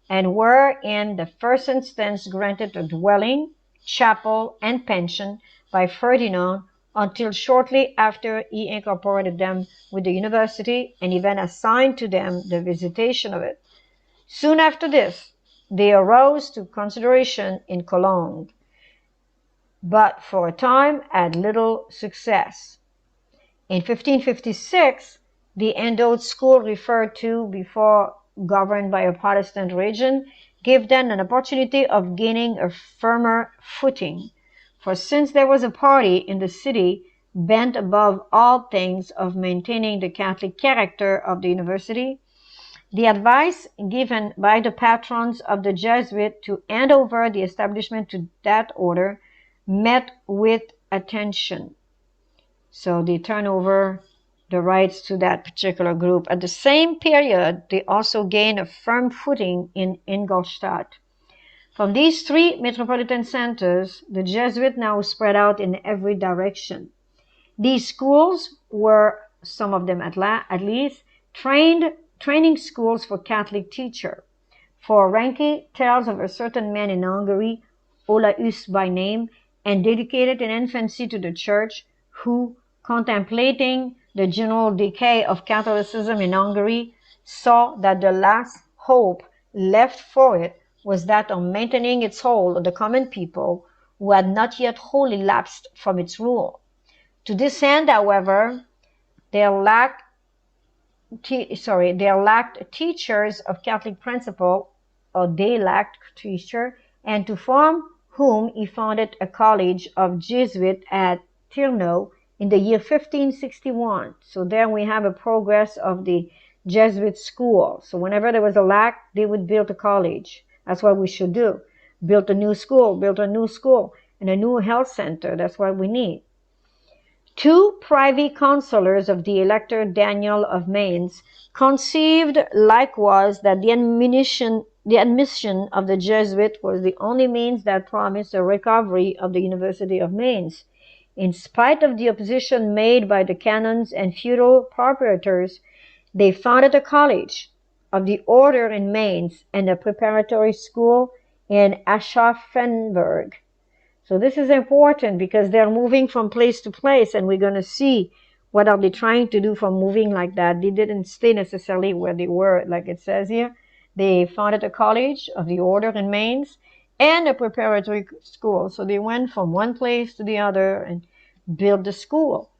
and were in the first instance granted a dwelling, chapel, and pension by Ferdinand until shortly after he incorporated them with the university and even assigned to them the visitation of it. Soon after this, they arose to consideration in Cologne, but for a time had little success. In 1556, the endowed school referred to before, governed by a Protestant region, gave them an opportunity of gaining a firmer footing. For since there was a party in the city bent above all things of maintaining the Catholic character of the university, the advice given by the patrons of the Jesuit to hand over the establishment to that order met with attention. So they turn over the rights to that particular group. At the same period, they also gain a firm footing in Ingolstadt. From these three metropolitan centers, the Jesuits now spread out in every direction. These schools were, some of them at least, training schools for Catholic teachers. For Ranke tells of a certain man in Hungary, Olaus by name, and dedicated in infancy to the church, who, contemplating the general decay of Catholicism in Hungary, saw that the last hope left for it was that of maintaining its hold on the common people who had not yet wholly lapsed from its rule. To this end, however, they lacked teachers of Catholic principle, or they lacked teachers, and to form whom he founded a college of Jesuits at Tirno in the year 1561. So there we have a progress of the Jesuit school. So whenever there was a lack, they would build a college. That's what we should do. Build a new school, and a new health center. That's what we need. Two privy councillors of the Elector Daniel of Mainz conceived likewise that the admission of the Jesuit was the only means that promised a recovery of the University of Mainz. In spite of the opposition made by the canons and feudal proprietors, they founded a college of the order in Mainz and a preparatory school in Aschaffenburg. So this is important because they're moving from place to place, and we're going to see what are they trying to do from moving like that. They didn't stay necessarily where they were, like it says here. They founded a college of the order in Mainz and a preparatory school. So they went from one place to the other and built the school.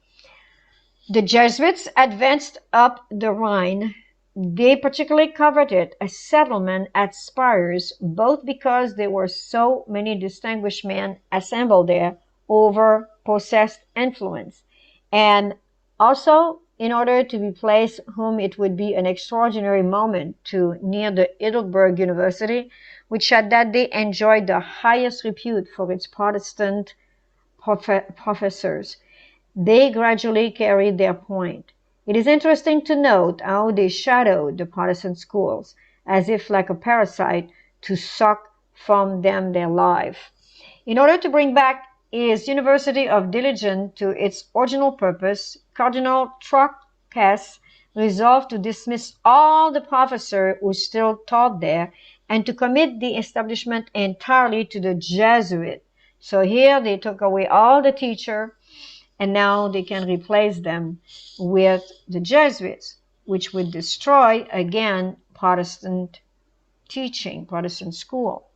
The Jesuits advanced up the Rhine. They particularly coveted a settlement at Spires, both because there were so many distinguished men assembled there over possessed influence, and also in order to be placed whom it would be an extraordinary moment to near the Heidelberg University, which at that day enjoyed the highest repute for its Protestant professors. They gradually carried their point. It is interesting to note how they shadowed the Protestant schools, as if like a parasite, to suck from them their life. In order to bring back his University of Diligence to its original purpose, Cardinal Trocas resolved to dismiss all the professors who still taught there and to commit the establishment entirely to the Jesuits. So here they took away all the teachers, and now they can replace them with the Jesuits, which would destroy, again, Protestant teaching, Protestant school.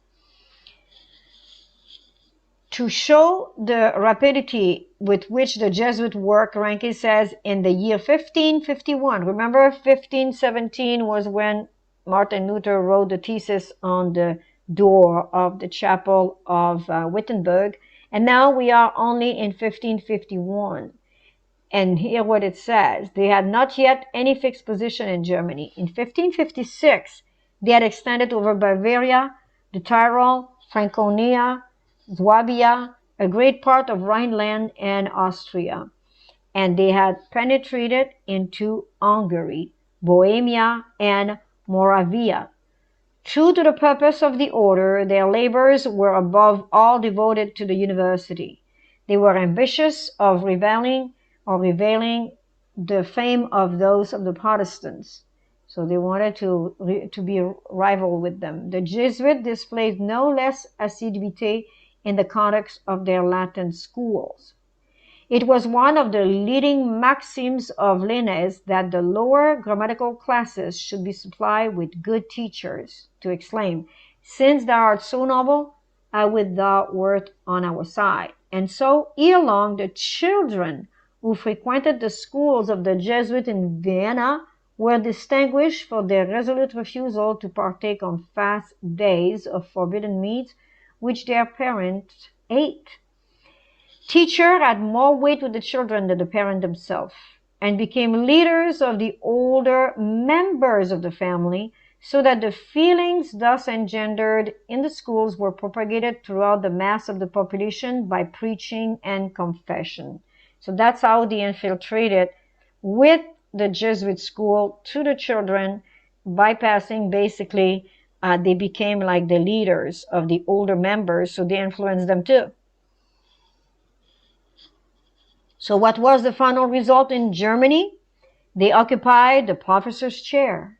To show the rapidity with which the Jesuit work, Ranke says, in the year 1551, remember 1517 was when Martin Luther wrote the thesis on the door of the chapel of Wittenberg, and now we are only in 1551. And hear what it says. They had not yet any fixed position in Germany. In 1556, they had extended over Bavaria, the Tyrol, Franconia, Swabia, a great part of Rhineland and Austria. And they had penetrated into Hungary, Bohemia, and Moravia. True to the purpose of the order, their labors were above all devoted to the university. They were ambitious of revealing the fame of those of the Protestants. So they wanted to be rival with them. The Jesuits displayed no less assiduity in the conduct of their Latin schools. It was one of the leading maxims of Linnaeus that the lower grammatical classes should be supplied with good teachers, to exclaim, "Since thou art so noble, I would thou wert on our side." And so, ere long, the children who frequented the schools of the Jesuits in Vienna were distinguished for their resolute refusal to partake on fast days of forbidden meats which their parents ate. Teacher had more weight with the children than the parent himself, and became leaders of the older members of the family, so that the feelings thus engendered in the schools were propagated throughout the mass of the population by preaching and confession. So that's how they infiltrated with the Jesuit school to the children, bypassing basically, they became like the leaders of the older members, so they influenced them too. So what was the final result in Germany? They occupied the professor's chair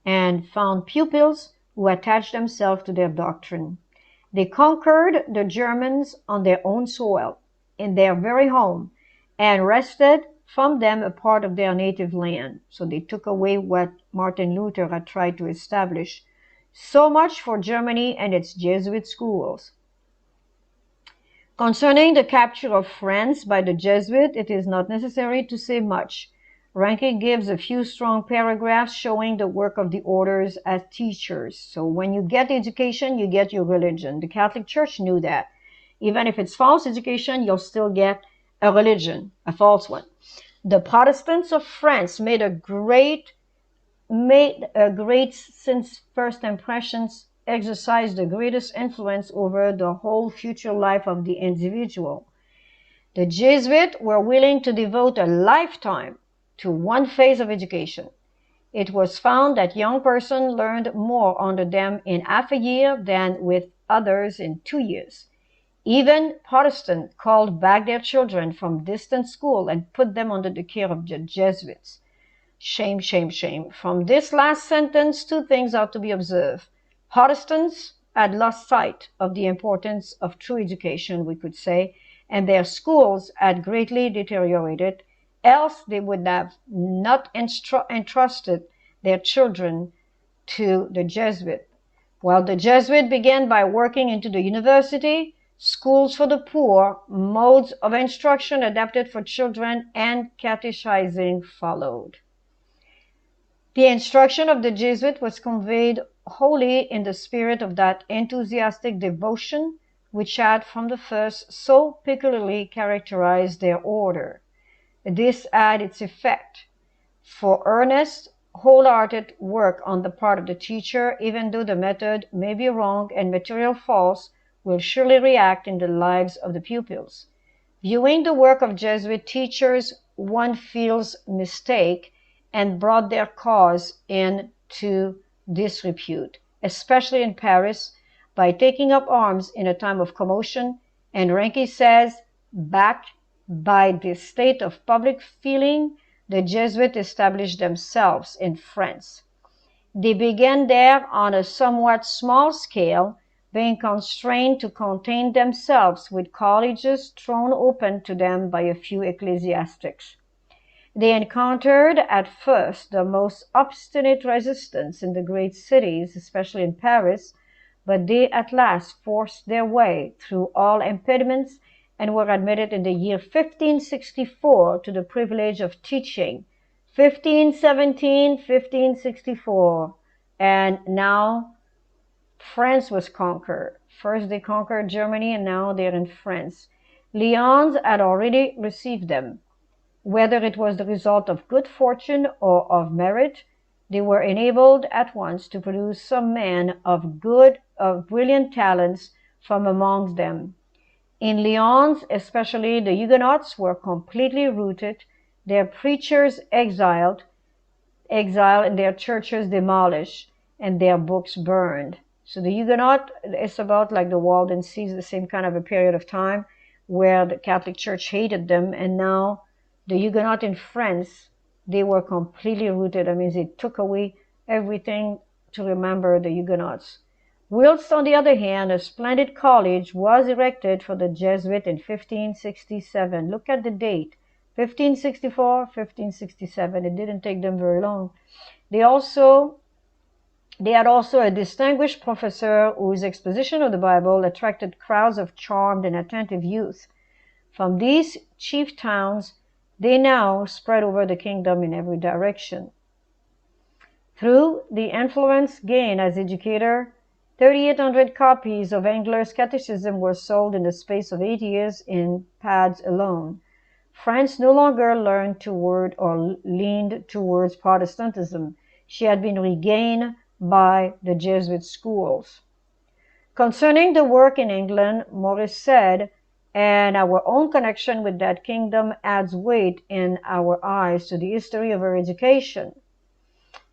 and found pupils who attached themselves to their doctrine. They conquered the Germans on their own soil, in their very home, and wrested from them a part of their native land. So they took away what Martin Luther had tried to establish. So much for Germany and its Jesuit schools. Concerning the capture of France by the Jesuits, it is not necessary to say much. Ranke gives a few strong paragraphs showing the work of the orders as teachers. So when you get education, you get your religion. The Catholic Church knew that. Even if it's false education, you'll still get a religion, a false one. The Protestants of France made a great since first impressions, exercised the greatest influence over the whole future life of the individual. The Jesuits were willing to devote a lifetime to one phase of education. It was found that young persons learned more under them in half a year than with others in 2 years. Even Protestants called back their children from distant school and put them under the care of the Jesuits. Shame, shame, shame. From this last sentence, two things are to be observed. Protestants had lost sight of the importance of true education, we could say, and their schools had greatly deteriorated, else they would have not entrusted their children to the Jesuit. While the Jesuit began by working into the university, schools for the poor, modes of instruction adapted for children, and catechizing followed. The instruction of the Jesuit was conveyed wholly in the spirit of that enthusiastic devotion which had from the first so peculiarly characterized their order. This had its effect, for earnest, wholehearted work on the part of the teacher, even though the method may be wrong and material false, will surely react in the lives of the pupils. Viewing the work of Jesuit teachers, one feels mistake and brought their cause into disrepute, especially in Paris, by taking up arms in a time of commotion, and Ranke says, backed by this state of public feeling, the Jesuits established themselves in France. They began there on a somewhat small scale, being constrained to contain themselves with colleges thrown open to them by a few ecclesiastics. They encountered at first the most obstinate resistance in the great cities, especially in Paris, but they at last forced their way through all impediments and were admitted in the year 1564 to the privilege of teaching. 1517, 1564, and now France was conquered. First they conquered Germany, and now they're in France. Lyons had already received them. Whether it was the result of good fortune or of merit, they were enabled at once to produce some men of brilliant talents from amongst them. In Lyons, especially, the Huguenots were completely rooted, their preachers exiled, and their churches demolished, and their books burned. So the Huguenot is about like the Walden Seas, the same kind of a period of time where the Catholic Church hated them, and now the Huguenots in France, they were completely rooted. I mean, they took away everything to remember the Huguenots. Whilst, on the other hand, a splendid college was erected for the Jesuits in 1567. Look at the date, 1564, 1567. It didn't take them very long. They had also a distinguished professor whose exposition of the Bible attracted crowds of charmed and attentive youth. From these chief towns, they now spread over the kingdom in every direction. Through the influence gained as educator, 3,800 copies of Engler's Catechism were sold in the space of 8 years in pads alone. France no longer leaned towards Protestantism. She had been regained by the Jesuit schools. Concerning the work in England, Morris said, and our own connection with that kingdom adds weight in our eyes to the history of her education.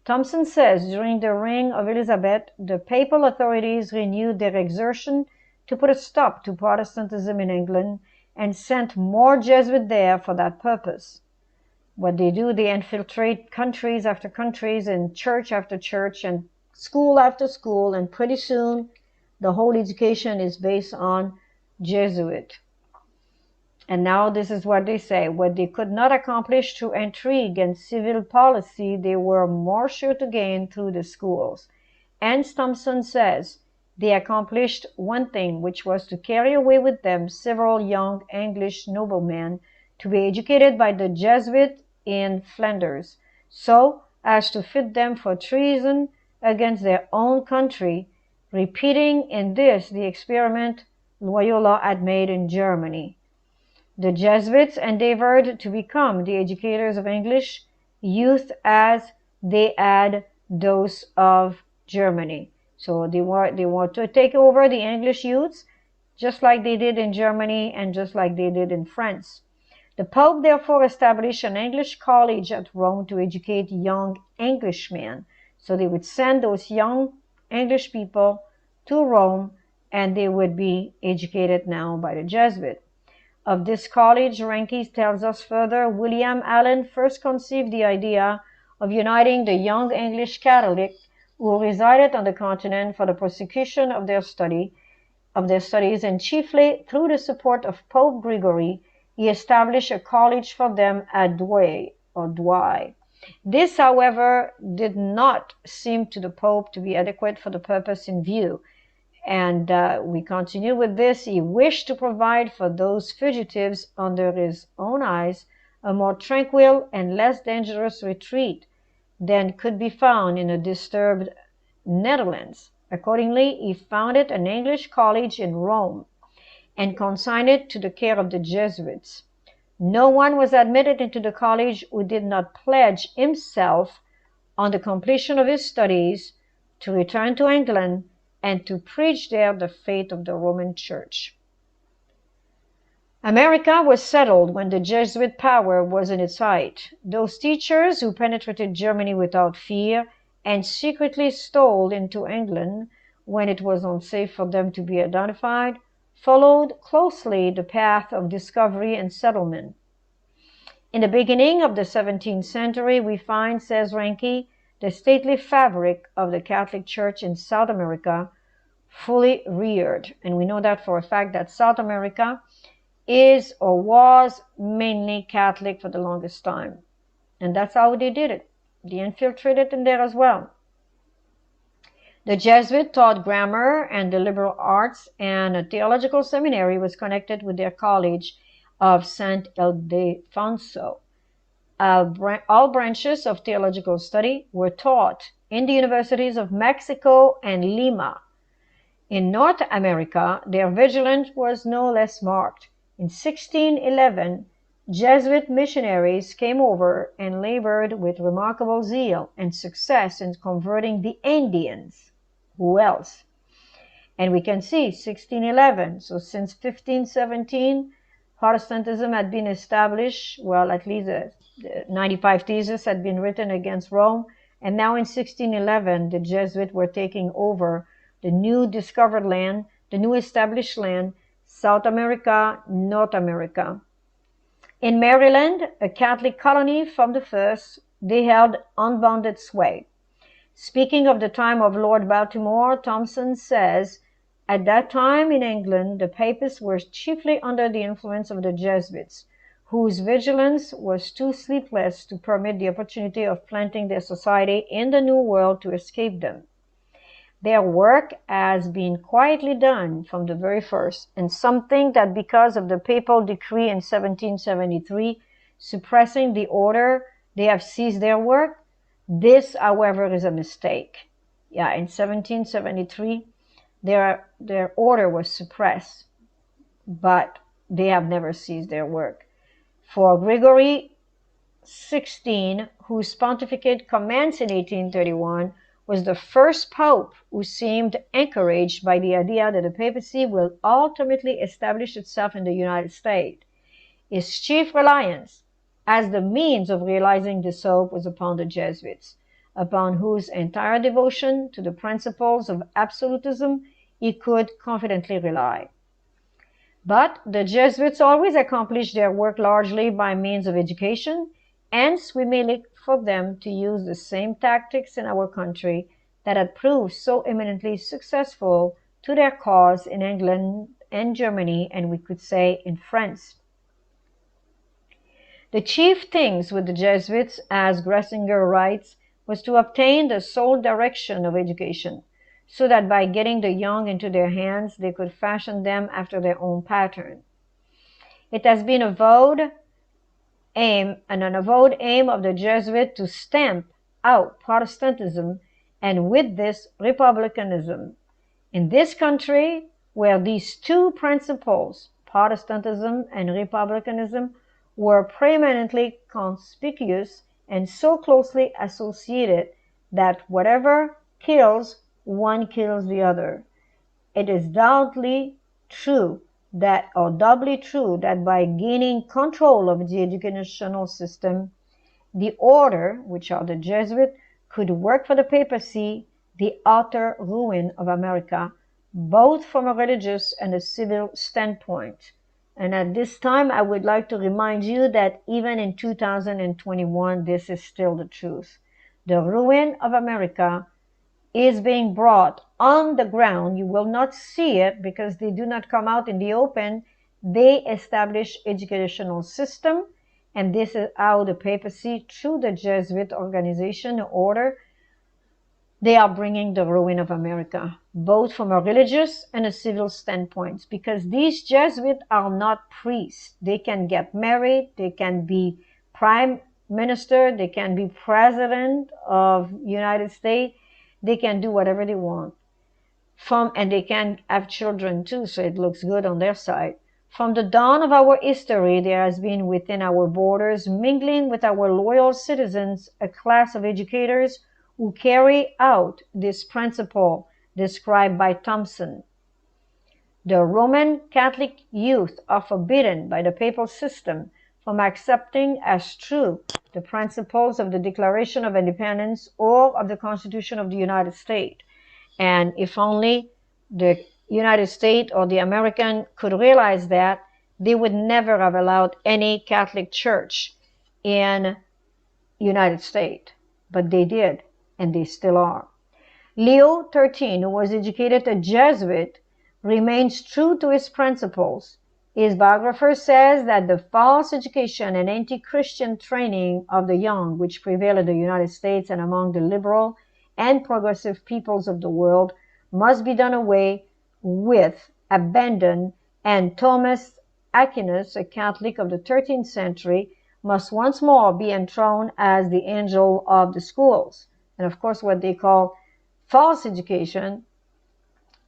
Thompson says, during the reign of Elizabeth, the papal authorities renewed their exertion to put a stop to Protestantism in England and sent more Jesuits there for that purpose. What they do, they infiltrate countries after countries and church after church and school after school, and pretty soon the whole education is based on Jesuit. And now this is what they say. What they could not accomplish through intrigue and civil policy, they were more sure to gain through the schools. Hans Thompson says, they accomplished one thing, which was to carry away with them several young English noblemen to be educated by the Jesuits in Flanders, so as to fit them for treason against their own country, repeating in this the experiment Loyola had made in Germany. The Jesuits endeavored to become the educators of English youth as they had those of Germany. So they want to take over the English youths just like they did in Germany and just like they did in France. The Pope therefore established an English college at Rome to educate young Englishmen. So they would send those young English people to Rome and they would be educated now by the Jesuits. Of this college, Ranke tells us further, William Allen first conceived the idea of uniting the young English Catholics who resided on the continent for the prosecution of their studies, and chiefly through the support of Pope Gregory, he established a college for them at Douai. This, however, did not seem to the Pope to be adequate for the purpose in view. And we continue with this. He wished to provide for those fugitives under his own eyes a more tranquil and less dangerous retreat than could be found in a disturbed Netherlands. Accordingly, he founded an English college in Rome and consigned it to the care of the Jesuits. No one was admitted into the college who did not pledge himself on the completion of his studies to return to England and to preach there the faith of the Roman Church. America was settled when the Jesuit power was in its height. Those teachers who penetrated Germany without fear and secretly stole into England when it was unsafe for them to be identified followed closely the path of discovery and settlement. In the beginning of the 17th century, we find, says Ranke, the stately fabric of the Catholic Church in South America fully reared. And we know that for a fact that South America is or was mainly Catholic for the longest time. And that's how they did it. They infiltrated in there as well. The Jesuits taught grammar and the liberal arts, and a theological seminary was connected with their college of St. Ildefonso. All branches of theological study were taught in the universities of Mexico and Lima. In North America, their vigilance was no less marked. In 1611, Jesuit missionaries came over and labored with remarkable zeal and success in converting the Indians. Who else? And we can see 1611. So since 1517, Protestantism had been established. Well, at least the 95 Theses had been written against Rome. And now in 1611, the Jesuits were taking over the new discovered land, the new established land, South America, North America. In Maryland, a Catholic colony from the first, they held unbounded sway. Speaking of the time of Lord Baltimore, Thomson says, at that time in England, the papists were chiefly under the influence of the Jesuits, whose vigilance was too sleepless to permit the opportunity of planting their society in the New World to escape them. Their work has been quietly done from the very first, and some think that because of the papal decree in 1773 suppressing the order, they have ceased their work. This, however, is a mistake. Yeah, in 1773, their order was suppressed, but they have never ceased their work. For Gregory XVI, whose pontificate commenced in 1831, was the first pope who seemed encouraged by the idea that the papacy will ultimately establish itself in the United States. His chief reliance as the means of realizing this hope was upon the Jesuits, upon whose entire devotion to the principles of absolutism he could confidently rely. But the Jesuits always accomplished their work largely by means of education. Hence, we may look for them to use the same tactics in our country that had proved so eminently successful to their cause in England and Germany, and we could say in France. The chief things with the Jesuits, as Gressinger writes, was to obtain the sole direction of education, so that by getting the young into their hands, they could fashion them after their own pattern. It has been an avowed aim of the Jesuit to stamp out Protestantism, and with this, republicanism. In this country, where these two principles, Protestantism and republicanism, were preeminently conspicuous and so closely associated that whatever kills, one kills the other. It is doubly true that, or doubly true, that by gaining control of the educational system, the order, which are the Jesuits, could work for the papacy the utter ruin of America, both from a religious and a civil standpoint. And at this time, I would like to remind you that even in 2021, this is still the truth. The ruin of America is being brought on the ground. You will not see it because they do not come out in the open. They establish educational system, and this is how the papacy, through the Jesuit organization order, they are bringing the ruin of America, both from a religious and a civil standpoint, because these Jesuits are not priests. They can get married, they can be prime minister, they can be president of United States, they can do whatever they want. And they can have children too, so it looks good on their side. From the dawn of our history, there has been within our borders, mingling with our loyal citizens, a class of educators who carry out this principle described by Thomson. The Roman Catholic youth are forbidden by the papal system from accepting as true the principles of the Declaration of Independence or of the Constitution of the United States. And if only the United States or the American could realize that, they would never have allowed any Catholic church in United States. But they did, and they still are. Leo XIII, who was educated a Jesuit, remains true to his principles. His biographer says that the false education and anti-Christian training of the young, which prevail in the United States and among the liberal and progressive peoples of the world, must be done away with, abandoned, and Thomas Aquinas, a Catholic of the 13th century, must once more be enthroned as the angel of the schools. And of course, what they call false education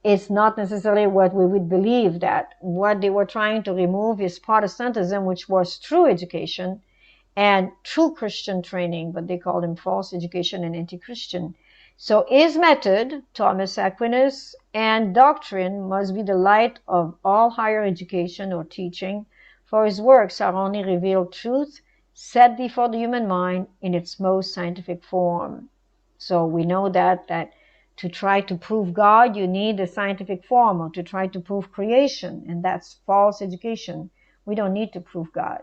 is not necessarily what we would believe that. What they were trying to remove is Protestantism, which was true education and true Christian training, but they called them false education and anti-Christian. So his method, Thomas Aquinas, and doctrine must be the light of all higher education or teaching, for his works are only revealed truth set before the human mind in its most scientific form. So we know that to try to prove God, you need a scientific form, or to try to prove creation, and that's false education. We don't need to prove God.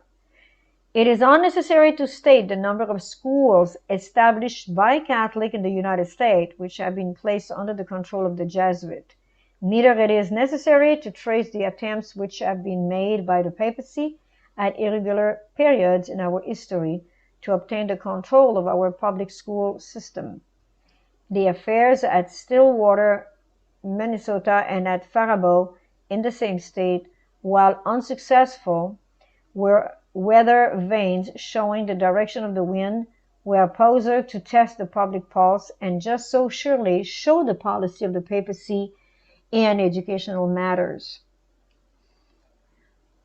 It is unnecessary to state the number of schools established by Catholics in the United States which have been placed under the control of the Jesuit. Neither it is necessary to trace the attempts which have been made by the papacy at irregular periods in our history to obtain the control of our public school system. The affairs at Stillwater, Minnesota, and at Faribault in the same state, while unsuccessful, were weather vanes showing the direction of the wind, were poser to test the public pulse, and just so surely show the policy of the papacy in educational matters.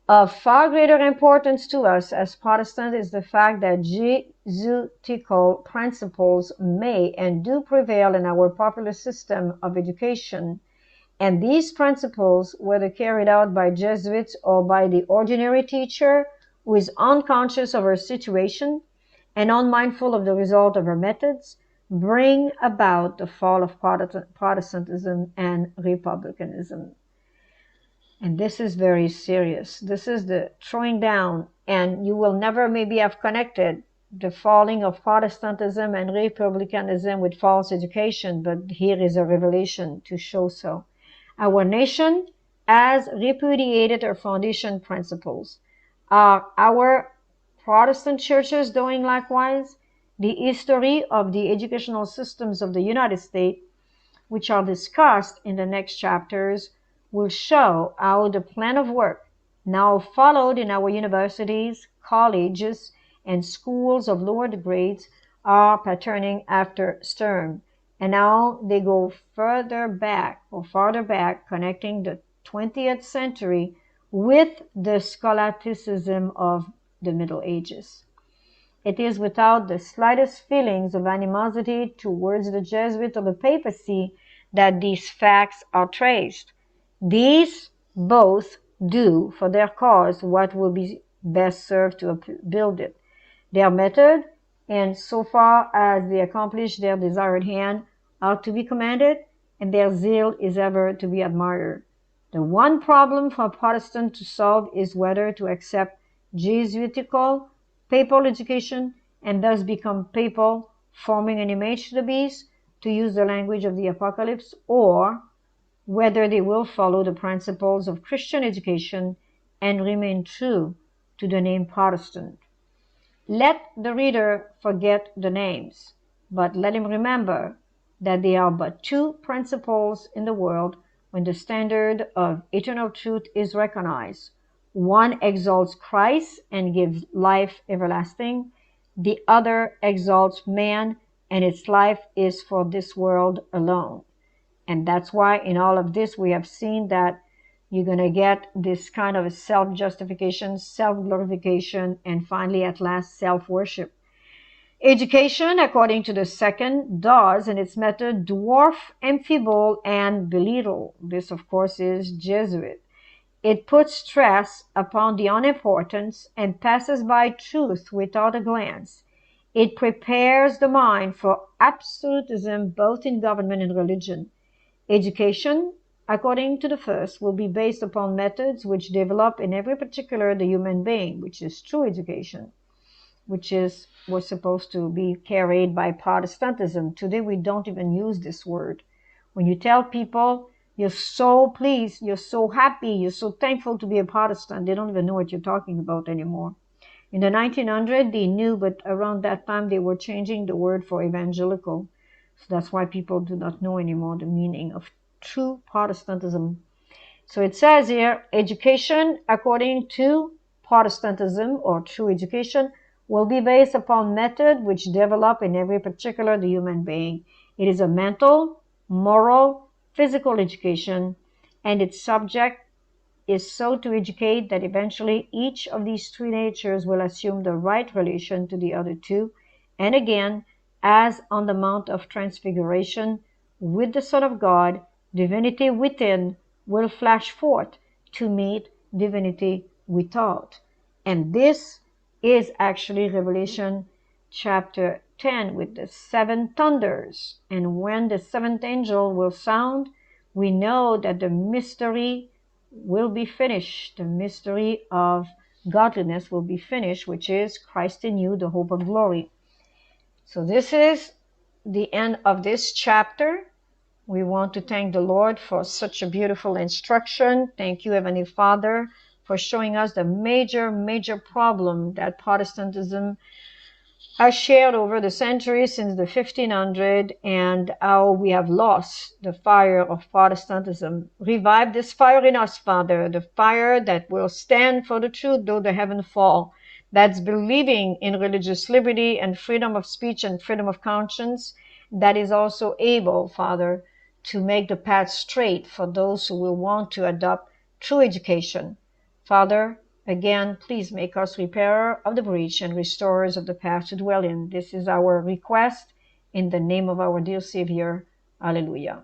Of far greater importance to us as Protestants is the fact that Jesuitical principles may and do prevail in our popular system of education, and these principles, whether carried out by Jesuits or by the ordinary teacher who is unconscious of her situation and unmindful of the result of her methods, bring about the fall of Protestantism and republicanism. And this is very serious. This is the throwing down, and you will never maybe have connected the falling of Protestantism and republicanism with false education, but here is a revelation to show so. Our nation has repudiated her foundation principles. Are our Protestant churches doing likewise? The history of the educational systems of the United States, which are discussed in the next chapters, will show how the plan of work now followed in our universities, colleges, and schools of lower grades are patterning after Stern, and now they go farther back, connecting the 20th century with the scholasticism of the Middle Ages. It is without the slightest feelings of animosity towards the Jesuits or the papacy that these facts are traced. These both do for their cause what will be best served to build it. Their method, and so far as they accomplish their desired end, are to be commended, and their zeal is ever to be admired. The one problem for a Protestant to solve is whether to accept Jesuitical, papal education, and thus become papal, forming an image to the beast, to use the language of the Apocalypse, or whether they will follow the principles of Christian education and remain true to the name Protestant. Let the reader forget the names, but let him remember that there are but two principles in the world when the standard of eternal truth is recognized. One exalts Christ and gives life everlasting. The other exalts man, and its life is for this world alone. And that's why in all of this we have seen that you're going to get this kind of self-justification, self-glorification, and finally at last self-worship. Education, according to the second, does in its method dwarf, enfeeble, and belittle. This of course is Jesuit. It puts stress upon the unimportance and passes by truth without a glance. It prepares the mind for absolutism both in government and religion. Education, according to the first, will be based upon methods which develop in every particular the human being, which is true education, which was supposed to be carried by Protestantism. Today we don't even use this word. When you tell people you're so pleased, you're so happy, you're so thankful to be a Protestant, they don't even know what you're talking about anymore. In the 1900s they knew, but around that time they were changing the word for evangelical. So that's why people do not know anymore the meaning of true Protestantism. So it says here, education according to Protestantism or true education will be based upon method which develop in every particular the human being. It is a mental, moral, physical education, and its subject is so to educate that eventually each of these three natures will assume the right relation to the other two, and again, as on the Mount of Transfiguration, with the Son of God, divinity within will flash forth to meet divinity without. And this is actually Revelation chapter 10 with the seven thunders. And when the seventh angel will sound, we know that the mystery will be finished, the mystery of godliness will be finished, which is Christ in you, the hope of glory. So this is the end of this chapter. We want to thank the Lord for such a beautiful instruction. Thank you, Heavenly Father, for showing us the major problem that Protestantism has shared over the centuries since the 1500, and how we have lost the fire of Protestantism. Revive this fire in us, Father, the fire that will stand for the truth though the heaven fall, that's believing in religious liberty and freedom of speech and freedom of conscience, that is also able, Father, to make the path straight for those who will want to adopt true education. Father, again, please make us repairer of the breach and restorers of the path to dwell in. This is our request in the name of our dear Savior. Alleluia.